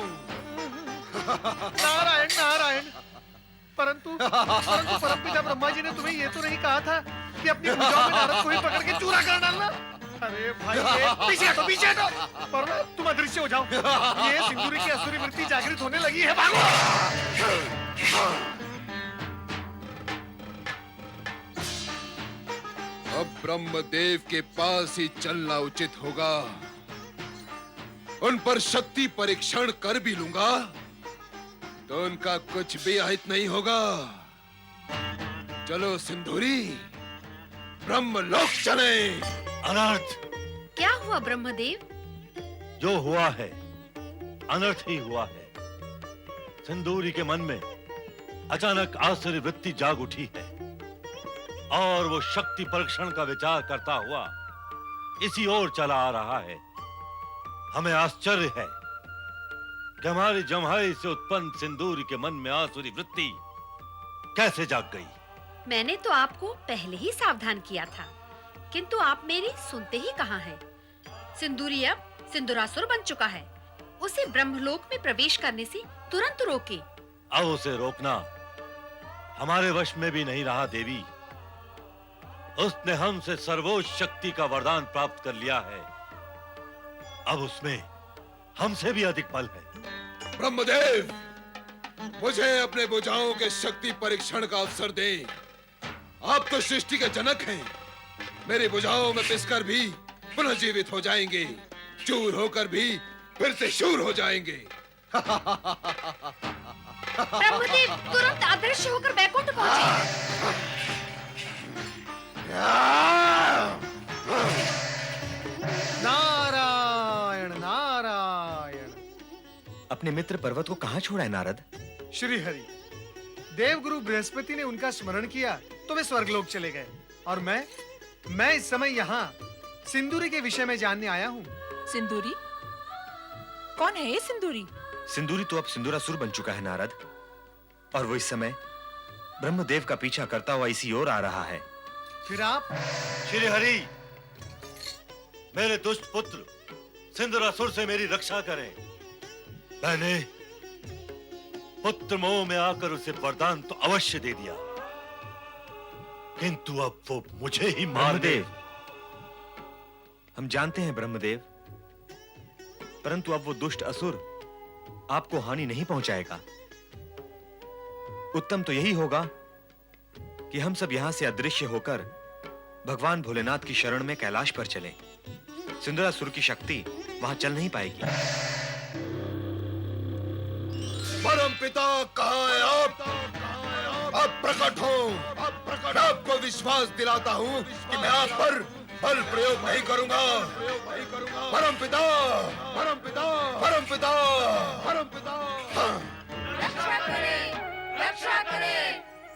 नारायण नारायण। परंतु परमपिता ब्रह्मा जी ने तुम्हें ये तो नहीं कहा था कि अपनी भुजाओं में नारद को ही पकड़ के चूरा कर डालना? अरे भाई ये पीछे हटो पीछे हटो, वरना तुम अदृश्य हो जाओ। ये सिंदूरी की असुरी वृत्ति जागृत होने लगी है, भागो। अब ब्रह्मदेव के पास ही चलना उचित होगा। उन पर शक्ति परीक्षण कर भी लूंगा तो उनका कुछ भी अहित नहीं होगा। चलो सिंदूरी, ब्रह्मलोक चले। अनर्थ। क्या हुआ ब्रह्मदेव? जो हुआ है अनर्थ ही हुआ है। सिंदूरी के मन में अचानक आश्चर्य वृत्ति जाग उठी है और वो शक्ति परीक्षण का विचार करता हुआ इसी ओर चला आ रहा है। हमें आश्चर्य है कि हमारी जम्हाई से उत्पन्न सिंदूरी के मन में आसुरी वृत्ति कैसे जाग गई। मैंने तो आपको पहले ही सावधान किया था, किंतु आप मेरी सुनते ही कहाँ हैं? सिंदूरी अब सिंदूरासुर बन चुका है। उसे ब्रह्मलोक में प्रवेश करने से तुरंत रोके। अब उसे रोकना हमारे वश में भी नहीं रहा देवी। उसने हमसे सर्वोच्च शक्ति का वरदान प्राप्त कर लिया है। अब उसमें हमसे भी अधिक बल है। ब्रह्मदेव, मुझे अपने भुजाओं के शक्ति परीक्षण का अवसर दें। आप तो सृष्टि के जनक हैं। मेरी भुजाओं में पिसकर भी पुनर्जीवित हो जाएंगे, चूर होकर भी फिर से शूर हो जाएंगे। ब्रह्मदेव तुरंत अदृश्य होकर वैकुंठ पहुंचे। नारायण नारायण। अपने मित्र पर्वत को कहाँ छोड़ा है नारद? श्री हरि, देवगुरु बृहस्पति ने उनका स्मरण किया तो वे स्वर्गलोक चले गए और मैं इस समय यहाँ सिंदूरी के विषय में जानने आया हूँ। सिंदूरी? कौन है ये सिंदूरी? सिंदूरी तो अब सिंदूरासुर बन चुका है नारद, और वो इस समय ब्रह्मदेव का पीछा करता हुआ इसी ओर आ रहा है। फिर आप? श्री हरि, मेरे दुष्ट पुत्र सिंदूरासुर से मेरी रक्षा करें। मैंने पुत्र मोह में आकर उसे वरदान तो अवश्य दे दिया, किंतु अब वो मुझे ही मार दे। हम जानते हैं ब्रह्मदेव, परंतु अब वो दुष्ट असुर आपको हानि नहीं पहुंचाएगा। उत्तम तो यही होगा कि हम सब यहां से अदृश्य होकर भगवान भोलेनाथ की शरण में कैलाश पर चलें। सिंदूरासुर की शक्ति वहां चल नहीं पाएगी। परम पिता कहाँ है आप? अब प्रकट हो। मैं आपको विश्वास दिलाता हूँ कि मैं आप पर बल प्रयोग नहीं करूंगा। परम पिता, परम पिता, परम पिता, परम पिता। रक्षा करें, रक्षा करें।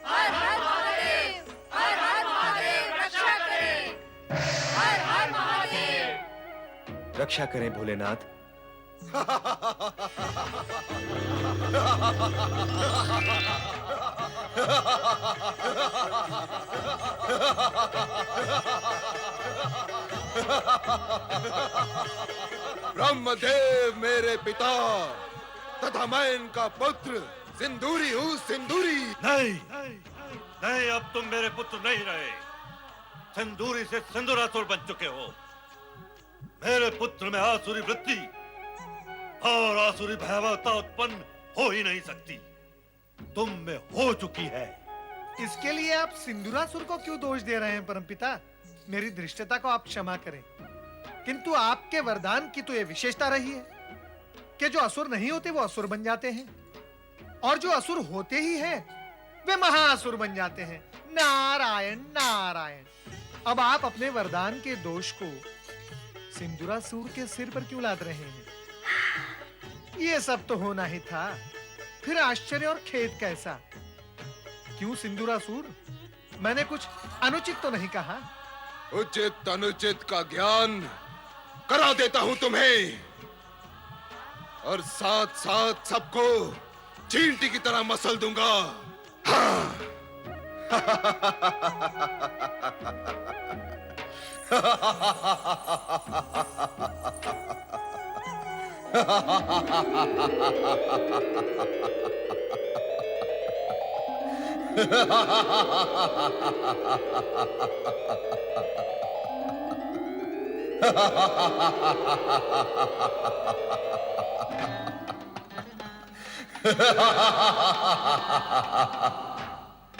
हर हर महादेव, हर हर महादेव, रक्षा करें। हर हर महादेव। रक्षा करें भोलेनाथ। ब्रह्मदेव मेरे पिता तथा मैं इनका पुत्र सिंदूरी हूँ। सिंदूरी नहीं, नहीं, अब तुम मेरे पुत्र नहीं रहे। सिंदूरी से सिंदूरासुर बन चुके हो। मेरे पुत्र में आसुरी वृत्ति और आसुरी भयावहता उत्पन्न हो ही नहीं सकती। तुम में हो चुकी है। इसके लिए आप सिंदूरासुर को क्यों दोष दे रहे हैं परमपिता? मेरी धृष्टता को आप क्षमा करें, किंतु आपके वरदान की तो यह विशेषता रही है कि जो असुर नहीं होते वो असुर बन जाते हैं, और जो असुर होते ही हैं वे महाअसुर बन जाते हैं। नारायण नारायण। अब आप अपने वरदान के दोष को सिंदूरासुर के सिर पर क्यों लाद रहे हैं? ये सब तो होना ही था, फिर आश्चर्य और खेद कैसा? क्यों सिंदूरासुर, मैंने कुछ अनुचित तो नहीं कहा? उचित अनुचित का ज्ञान करा देता हूं तुम्हें, और साथ साथ सबको चींटी की तरह मसल दूंगा। हाँ।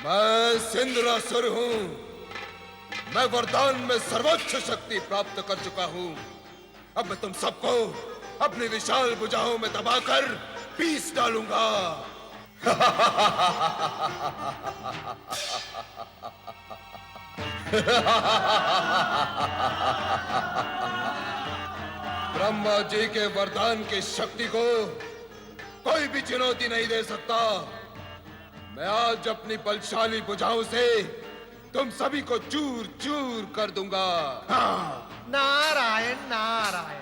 मैं सिंदूरासुर हूं। मैं वरदान में सर्वोच्च शक्ति प्राप्त कर चुका हूं। अब मैं तुम सबको अपनी विशाल भुजाओं में दबाकर पीस डालूंगा। ब्रह्मा जी के वरदान की शक्ति को कोई भी चुनौती नहीं दे सकता। मैं आज अपनी बलशाली भुजाओं से तुम सभी को चूर चूर कर दूंगा। हाँ। नारायण नारायण।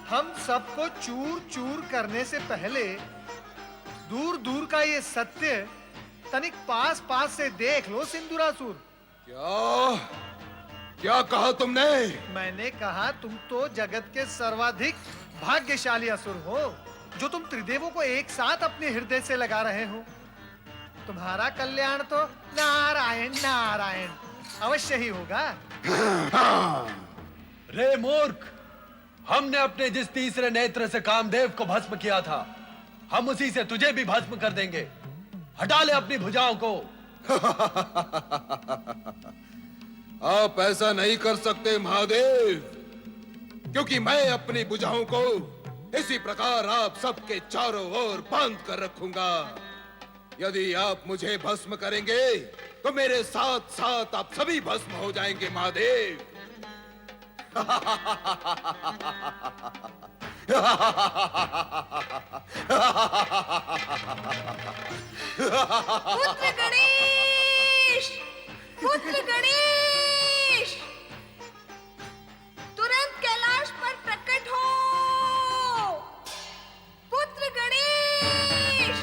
हम सबको चूर चूर करने से पहले दूर दूर का ये सत्य तनिक पास पास से देख लो सिंदूरासुर। क्या क्या कहा तुमने? मैंने कहा तुम तो जगत के सर्वाधिक भाग्यशाली असुर हो, जो तुम त्रिदेवों को एक साथ अपने हृदय से लगा रहे हो। तुम्हारा कल्याण तो नारायण नारायण अवश्य ही होगा। रे मूर्ख, हमने अपने जिस तीसरे नेत्र से कामदेव को भस्म किया था, हम उसी से तुझे भी भस्म कर देंगे। हटा ले अपनी भुजाओं को। आप ऐसा नहीं कर सकते महादेव, क्योंकि मैं अपनी भुजाओं को इसी प्रकार आप सबके चारों ओर बांध कर रखूंगा। यदि आप मुझे भस्म करेंगे तो मेरे साथ साथ आप सभी भस्म हो जाएंगे महादेव। पुत्र गणेश, पुत्र गणेश, तुरंत कैलाश पर प्रकट हो। पुत्र गणेश।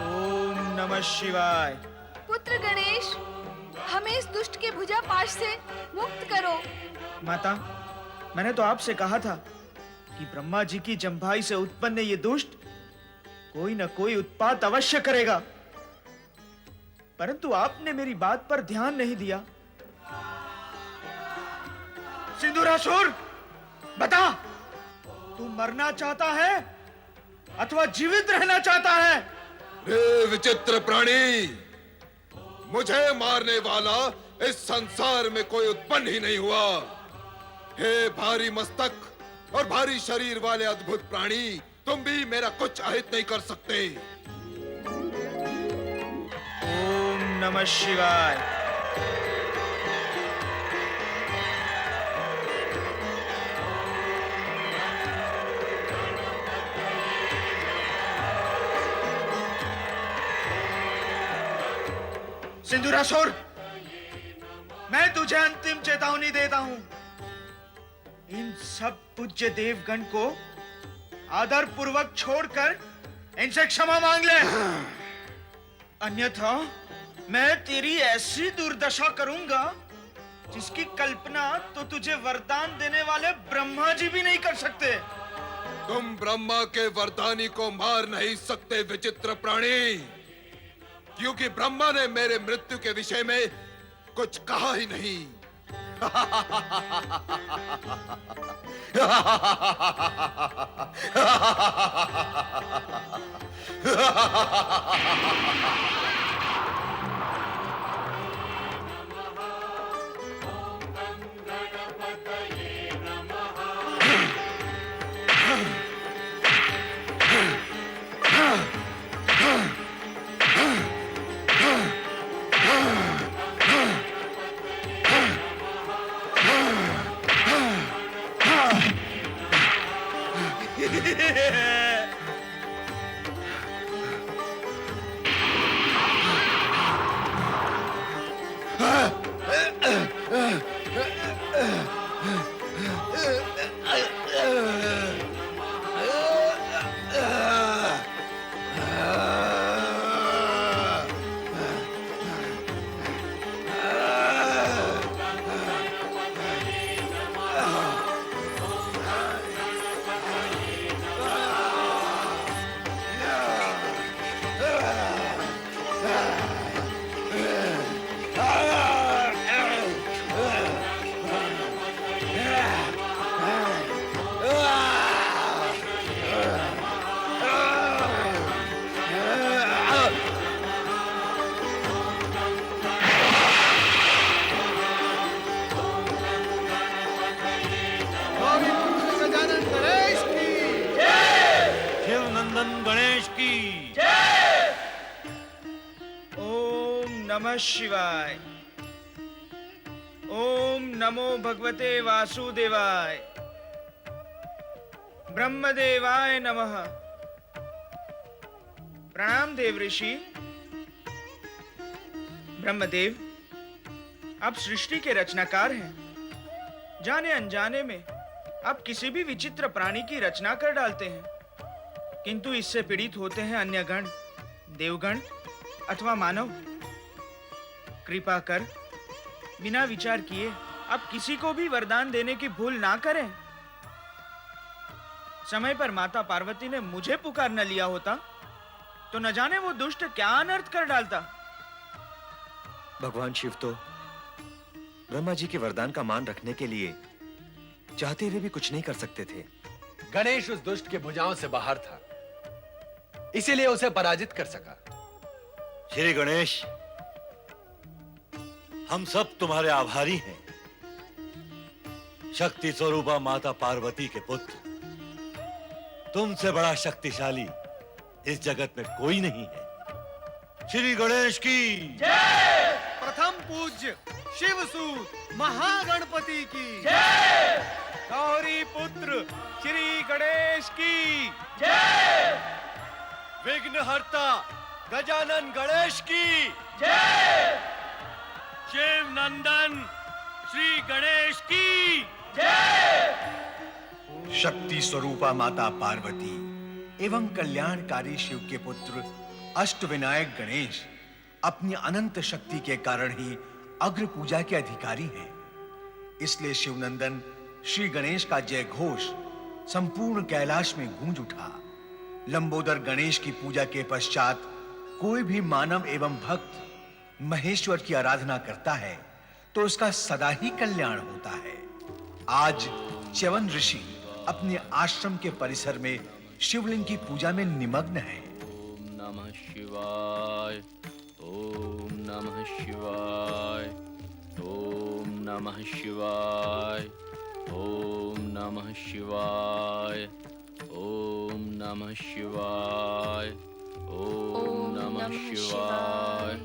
ओम नमः शिवाय। पुत्र गणेश, हमें इस दुष्ट के भुजा पाश से मुक्त करो। माता, मैंने तो आपसे कहा था कि ब्रह्मा जी की जंभाई से उत्पन्न ये दुष्ट कोई न कोई उत्पात अवश्य करेगा, परंतु आपने मेरी बात पर ध्यान नहीं दिया। सिंदूरासुर, बता, तू मरना चाहता है अथवा जीवित रहना चाहता है? रे विचित्र प्राणी, मुझे मारने वाला इस संसार में कोई उत्पन्न ही नहीं हुआ। हे भारी मस्तक और भारी शरीर वाले अद्भुत प्राणी, तुम भी मेरा कुछ अहित नहीं कर सकते। ओम नमः शिवाय। सिंदूरासुर, मैं तुझे अंतिम चेतावनी देता हूं। इन सब पूज्य देवगण को आदर पूर्वक छोड़कर इनसे क्षमा मांग ले, अन्यथा मैं तेरी ऐसी दुर्दशा करूंगा जिसकी कल्पना तो तुझे वरदान देने वाले ब्रह्मा जी भी नहीं कर सकते। तुम ब्रह्मा के वरदानी को मार नहीं सकते विचित्र प्राणी, क्योंकि ब्रह्मा ने मेरे मृत्यु के विषय में कुछ कहा ही नहीं। नमः शिवाय। ओम नमो भगवते वासुदेवाय। ब्रह्मदेवाय नमः। प्रणाम देव ऋषि। ब्रह्मदेव, आप सृष्टि के रचनाकार हैं। जाने अनजाने में आप किसी भी विचित्र प्राणी की रचना कर डालते हैं, किंतु इससे पीड़ित होते हैं अन्य गण, देवगण अथवा मानव। कृपा कर बिना विचार किए आप किसी को भी वरदान देने की भूल ना करें। समय पर माता पार्वती ने मुझे पुकार न लिया होता तो न जाने वो दुष्ट क्या अनर्थ कर डालता। भगवान शिव तो ब्रह्मा जी के वरदान का मान रखने के लिए चाहते हुए भी कुछ नहीं कर सकते थे। गणेश उस दुष्ट के भुजाओं से बाहर था, इसीलिए उसे पराजित कर सका। श्री गणेश, हम सब तुम्हारे आभारी हैं। शक्ति स्वरूपा माता पार्वती के पुत्र, तुमसे बड़ा शक्तिशाली इस जगत में कोई नहीं है। श्री गणेश की जय। प्रथम पूज्य शिवसूत महागणपति की जय। गौरी पुत्र श्री गणेश की जय। विघ्नहर्ता गजानन गणेश की जय। शिव नंदन श्री गणेश की जय। शक्ति स्वरूपा माता पार्वती एवं कल्याणकारी शिव के पुत्र अष्टविनायक गणेश अपनी अनंत शक्ति के कारण ही अग्र पूजा के अधिकारी हैं। इसलिए शिवनंदन श्री गणेश का जय घोष संपूर्ण कैलाश में गूंज उठा। लंबोदर गणेश की पूजा के पश्चात कोई भी मानव एवं भक्त महेश्वर की आराधना करता है तो उसका सदा ही कल्याण होता है। आज च्यवन ऋषि अपने आश्रम के परिसर में शिवलिंग की पूजा में निमग्न है। ओम नमः शिवाय। ओम नमः शिवाय। ओम नमः शिवाय। ओम नमः शिवाय। ओम नमः शिवाय। ओम नमः शिवाय।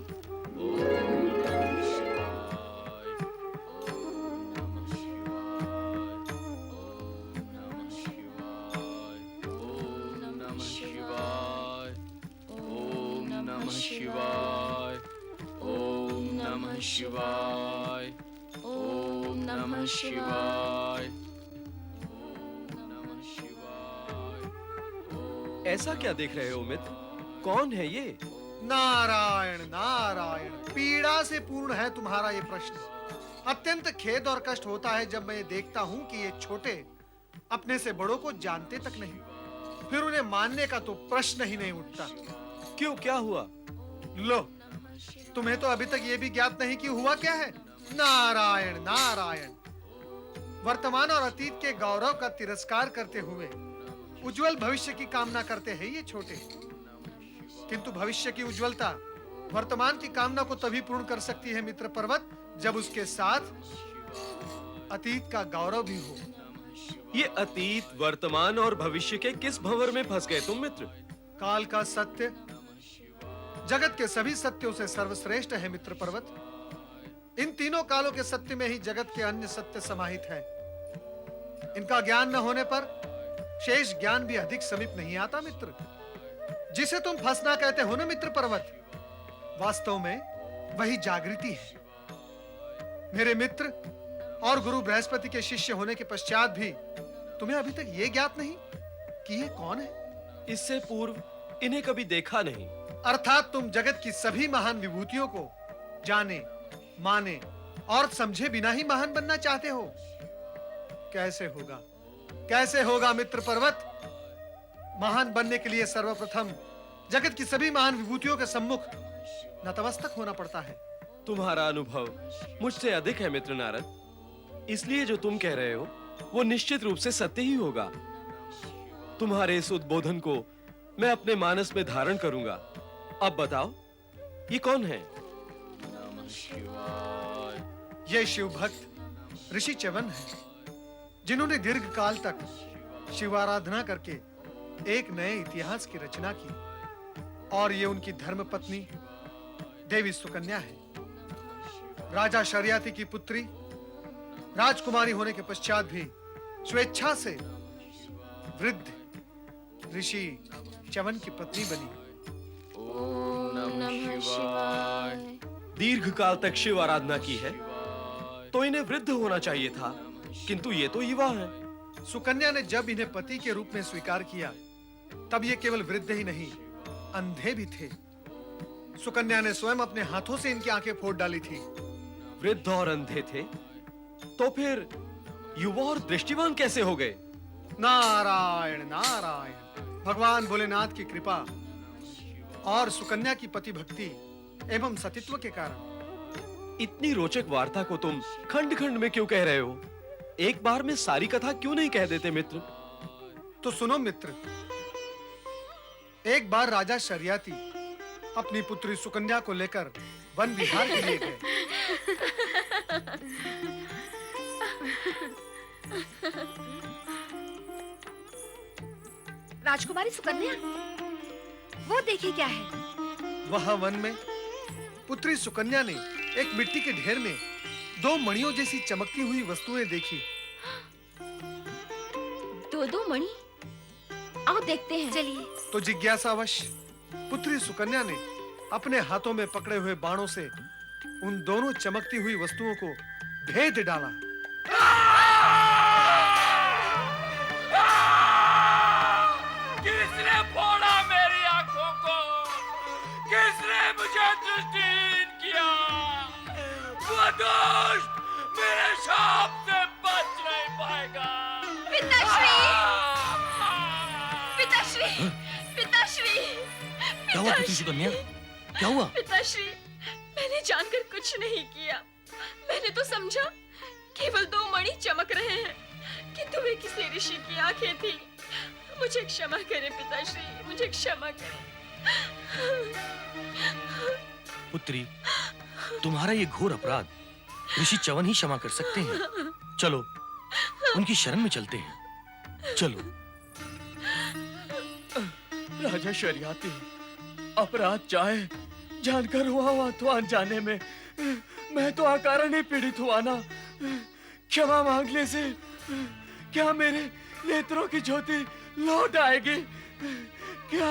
शिवाय। ओम नमः शिवाय। ऐसा क्या देख रहे हो मित्र? कौन है ये? नारायण नारायण, पीड़ा से पूर्ण है तुम्हारा ये प्रश्न। अत्यंत खेद और कष्ट होता है जब मैं ये देखता हूं कि ये छोटे अपने से बड़ों को जानते तक नहीं, फिर उन्हें मानने का तो प्रश्न ही नहीं उठता। क्यों, क्या हुआ? लो, तुम्हें तो अभी तक ये भी ज्ञात नहीं कि हुआ क्या है। नारायण नारायण, वर्तमान और अतीत के गौरव का तिरस्कार करते हुए उज्जवल भविष्य की कामना करते हैं ये छोटे। किंतु भविष्य की उज्जवलता वर्तमान की कामना को तभी पूर्ण कर सकती है मित्र पर्वत, जब उसके साथ अतीत का गौरव भी हो। ये अतीत, वर्तमान और भविष्य के किस भंवर में फंस गए तुम मित्र? काल का सत्य जगत के सभी सत्यों से सर्वश्रेष्ठ है मित्र पर्वत। इन तीनों कालों के सत्य में ही जगत के अन्य सत्य समाहित है। इनका ज्ञान न होने पर शेष ज्ञान भी अधिक समीप नहीं आता मित्र। जिसे तुम फंसना कहते हो ना मित्र पर्वत, वास्तव में वही जागृति है। मेरे मित्र और गुरु बृहस्पति के शिष्य होने के पश्चात भी तुम्हें अभी तक ये ज्ञात नहीं कि ये कौन है। इससे पूर्व इन्हें कभी देखा नहीं। अर्थात तुम जगत की सभी महान विभूतियों को जाने, माने और समझे बिना ही महान बनना चाहते हो। कैसे होगा, कैसे होगा मित्र पर्वत? महान बनने के लिए सर्वप्रथम जगत की सभी महान विभूतियों के सम्मुख नतमस्तक होना पड़ता है। तुम्हारा अनुभव मुझसे अधिक है मित्र नारद, इसलिए जो तुम कह रहे हो वो निश्चित रूप से सत्य ही होगा। तुम्हारे इस उद्बोधन को मैं अपने मानस में धारण करूंगा। अब बताओ, ये कौन है? ये शिव भक्त ऋषि च्यवन है, जिन्होंने दीर्घ काल तक शिवाराधना करके एक नए इतिहास की रचना की। और ये उनकी धर्म पत्नी देवी सुकन्या है। राजा शर्याति की पुत्री राजकुमारी होने के पश्चात भी स्वेच्छा से वृद्ध ऋषि च्यवन की पत्नी बनी। ओम नमः शिवाय। दीर्घ काल तक शिव आराधना की है तो इन्हें वृद्ध होना चाहिए था, किंतु ये तो युवा हैं। सुकन्या ने जब इन्हें पति के रूप में स्वीकार किया तब ये केवल वृद्ध ही नहीं, अंधे भी थे। सुकन्या ने स्वयं अपने हाथों से इनकी आंखें फोड़ डाली थी। वृद्ध और अंधे थे तो फिर युवा और दृष्टिवान कैसे हो गए? नारायण नारायण, भगवान भोलेनाथ की कृपा और सुकन्या की पति भक्ति एवं सतीत्व के कारण। इतनी रोचक वार्ता को तुम खंड खंड में क्यों कह रहे हो? एक बार में सारी कथा क्यों नहीं कह देते मित्र? तो सुनो मित्र, एक बार राजा शर्याति अपनी पुत्री सुकन्या को लेकर वन विहार के लिए गए। राजकुमारी सुकन्या, वो देखिए क्या है। वहां वन में पुत्री सुकन्या ने एक मिट्टी के ढेर में दो मणियों जैसी चमकती हुई वस्तुएं देखी। दो मणि? आओ देखते हैं। चलिए। तो जिज्ञासावश पुत्री सुकन्या ने अपने हाथों में पकड़े हुए बाणों से उन दोनों चमकती हुई वस्तुओं को भेद डाला। किसने फोड़ा मेरी आंखों को? किसने मुझे दृष्टिहीन किया? वो दुष्ट मेरे शाप से बच नहीं पाएगा। पिताश्री! पिताश्री! पिताश्री! क्या हुआ पुत्री सुकन्या? क्या हुआ? पिताश्री, मैंने जानकर कुछ नहीं किया। मैंने तो समझा केवल दो मणि चमक रहे हैं, किंतु वे किसी ऋषि की आंखें थी। मुझे क्षमा करें पिताश्री, मुझे क्षमा करें। पुत्री, तुम्हारा ये घोर अपराध ऋषि च्यवन ही क्षमा कर सकते हैं। चलो उनकी शरण में चलते हैं। चलो। राजा शर्याती, अपराध चाहे जानकर हुआ हो अथवा अनजाने में, मैं तो अकारण ही पीड़ित हुआ ना। क्षमा मांगने से क्या मेरे नेत्रों की ज्योति लौट आएगी? क्या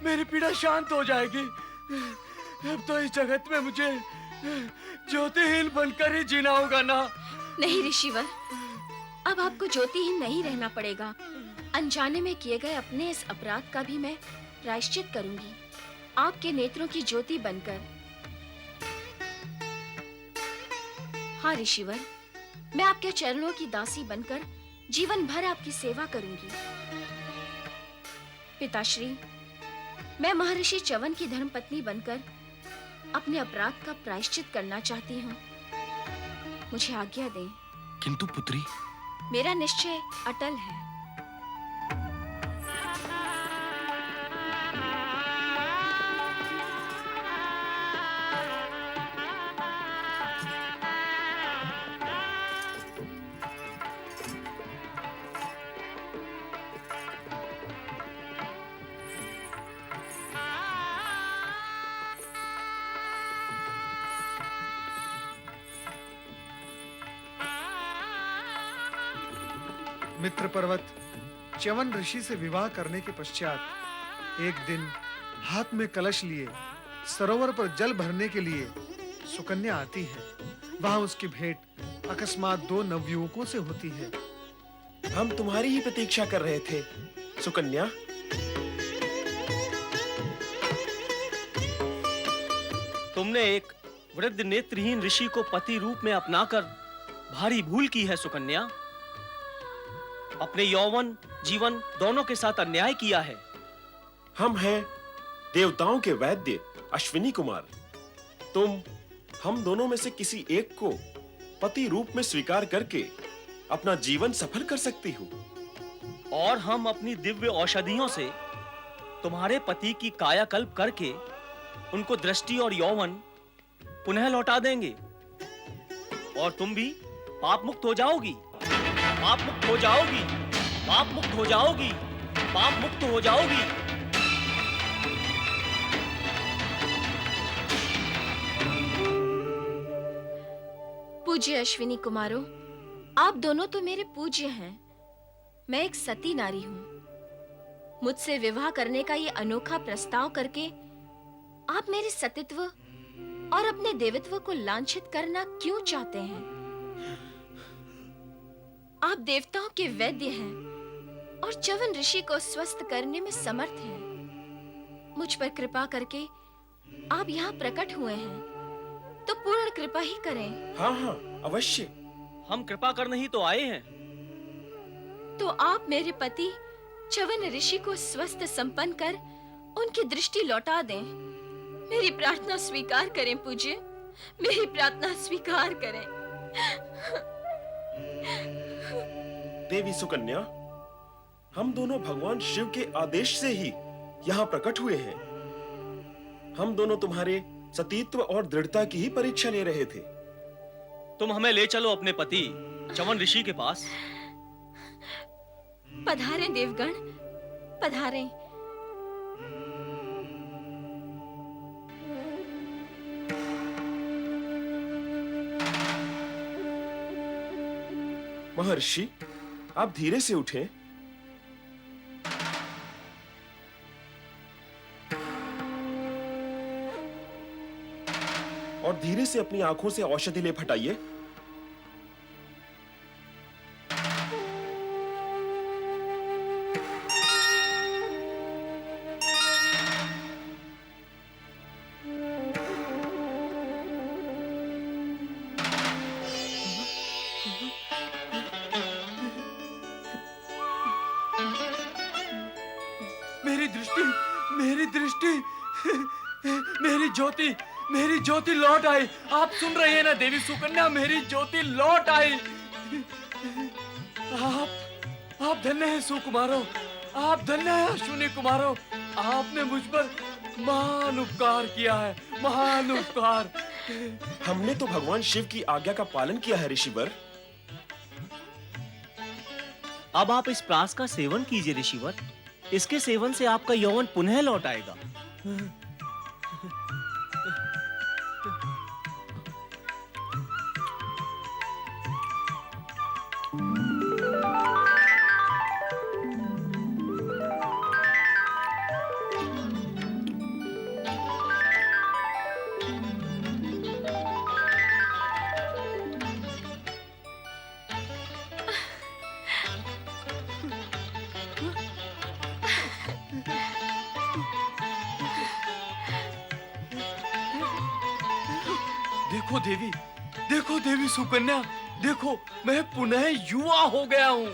मेरी पीड़ा शांत हो जाएगी? अब तो इस जगत में मुझे ज्योतिहीन बनकर ही जीना होगा ना। नहीं ऋषिवर, अब आपको ज्योतिहीन नहीं रहना पड़ेगा। अनजाने में किए गए अपने इस अपराध का भी मैं प्रायश्चित करूंगी, आपके नेत्रों की ज्योति बनकर। हाँ ऋषिवर, मैं आपके चरणों की दासी बनकर जीवन भर आपकी सेवा करूंगी। पिताश्री, मैं महर्षि च्यवन की धर्मपत्नी बनकर अपने अपराध का प्रायश्चित करना चाहती हूँ। मुझे आज्ञा दें। किंतु पुत्री, मेरा निश्चय अटल है। मित्र पर्वत च्यवन ऋषि से विवाह करने के पश्चात एक दिन हाथ में कलश लिए सरोवर पर जल भरने के लिए सुकन्या आती है। वहां उसकी भेंट अकस्मात दो नवयुवकों से होती है। हम तुम्हारी ही प्रतीक्षा कर रहे थे, सुकन्या। तुमने एक वृद्ध नेत्रहीन ऋषि को पति रूप में अपनाकर भारी भूल की है सुकन्या। अपने यौवन जीवन दोनों के साथ अन्याय किया है। हम हैं देवताओं के वैद्य अश्विनी कुमार। तुम हम दोनों में से किसी एक को पति रूप में स्वीकार करके अपना जीवन सफल कर सकती हो। और हम अपनी दिव्य औषधियों से तुम्हारे पति की कायाकल्प करके उनको दृष्टि और यौवन पुनः लौटा देंगे। और तुम भी पाप मुक्त हो जाओगी, पाप मुक्त हो जाओगी, पाप मुक्त हो जाओगी, पाप मुक्त हो जाओगी। पूज्य अश्विनी कुमारों, आप दोनों तो मेरे पूज्य हैं। मैं एक सती नारी हूँ। मुझसे विवाह करने का ये अनोखा प्रस्ताव करके आप मेरे सतीत्व और अपने देवत्व को लांछित करना क्यों चाहते हैं? आप देवताओं के वैद्य हैं और च्यवन ऋषि को स्वस्थ करने में समर्थ हैं। मुझ पर कृपा करके आप यहाँ प्रकट हुए हैं, तो पूर्ण कृपा ही करें। हाँ हाँ अवश्य। हम कृपा करने ही तो आए हैं। तो आप मेरे पति च्यवन ऋषि को स्वस्थ संपन्न कर उनकी दृष्टि लौटा दें। मेरी प्रार्थना स्वीकार करें पूज्य, मेरी प्रार्थना स्वीकार करें। देवी सुकन्या, हम दोनों भगवान शिव के आदेश से ही यहाँ प्रकट हुए हैं। हम दोनों तुम्हारे सतीत्व और दृढ़ता की ही परीक्षा ले रहे थे। तुम हमें ले चलो अपने पति च्यवन ऋषि के पास। पधारें देवगण, पधारें। महर्षि, आप धीरे से उठें। और धीरे से अपनी आंखों से औषधि लेप हटाइए। मेरी ज्योति लौट आई। आप सुन रहे हैं ना देवी सुकन्या, मेरी ज्योति लौट आई। आप धन्य हैं सुकुमारों, आप धन्य हैं अश्विनी कुमारों। आपने मुझ पर महान उपकार किया है, महान उपकार। हमने तो भगवान शिव की आज्ञा का पालन किया है ऋषिवर। अब आप इस प्रास का सेवन कीजिए ऋषिवर। इसके सेवन से आपका यौवन पुनः लौट आएगा। देखो देवी सुकन्या, देखो मैं पुनः युवा हो गया हूँ।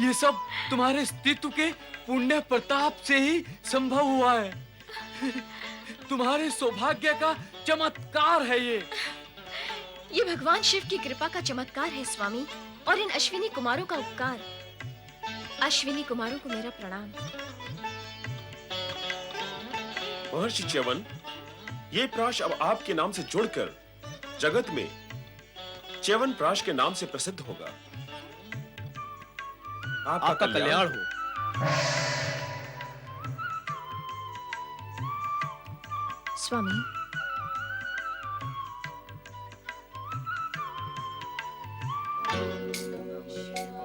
ये सब तुम्हारे अस्तित्व के पुण्य प्रताप से ही संभव हुआ है। तुम्हारे सौभाग्य का चमत्कार है ये भगवान शिव की कृपा का चमत्कार है स्वामी, और इन अश्विनी कुमारों का उपकार। अश्विनी कुमारों को मेरा प्रणाम। महर्षि च्यवन, ये प्राश अब आपके नाम से जुड़कर जगत में च्यवन प्राश के नाम से प्रसिद्ध होगा। आपका कल्याण हो। स्वामी,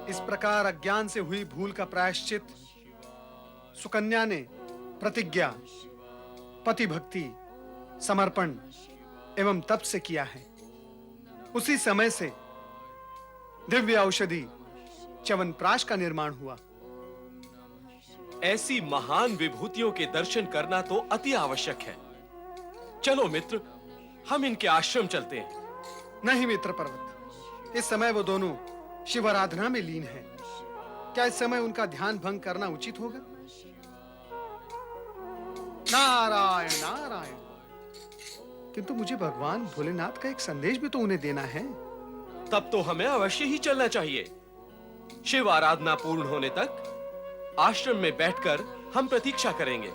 इस प्रकार अज्ञान से हुई भूल का प्रायश्चित सुकन्या ने प्रतिज्ञा, पति भक्ति, समर्पण एवं तप से किया है। उसी समय से दिव्य औषधि च्यवनप्राश का निर्माण हुआ। ऐसी महान विभूतियों के दर्शन करना तो अति आवश्यक है। चलो मित्र, हम इनके आश्रम चलते हैं। नहीं मित्र पर्वत, इस समय वो दोनों शिव आराधना में लीन हैं। क्या इस समय उनका ध्यान भंग करना उचित होगा? नारायण नारायण। किंतु मुझे भगवान भोलेनाथ का एक संदेश भी तो उन्हें देना है। तब तो हमें अवश्य ही चलना चाहिए। शिव आराधना पूर्ण होने तक आश्रम में बैठकर हम प्रतीक्षा करेंगे।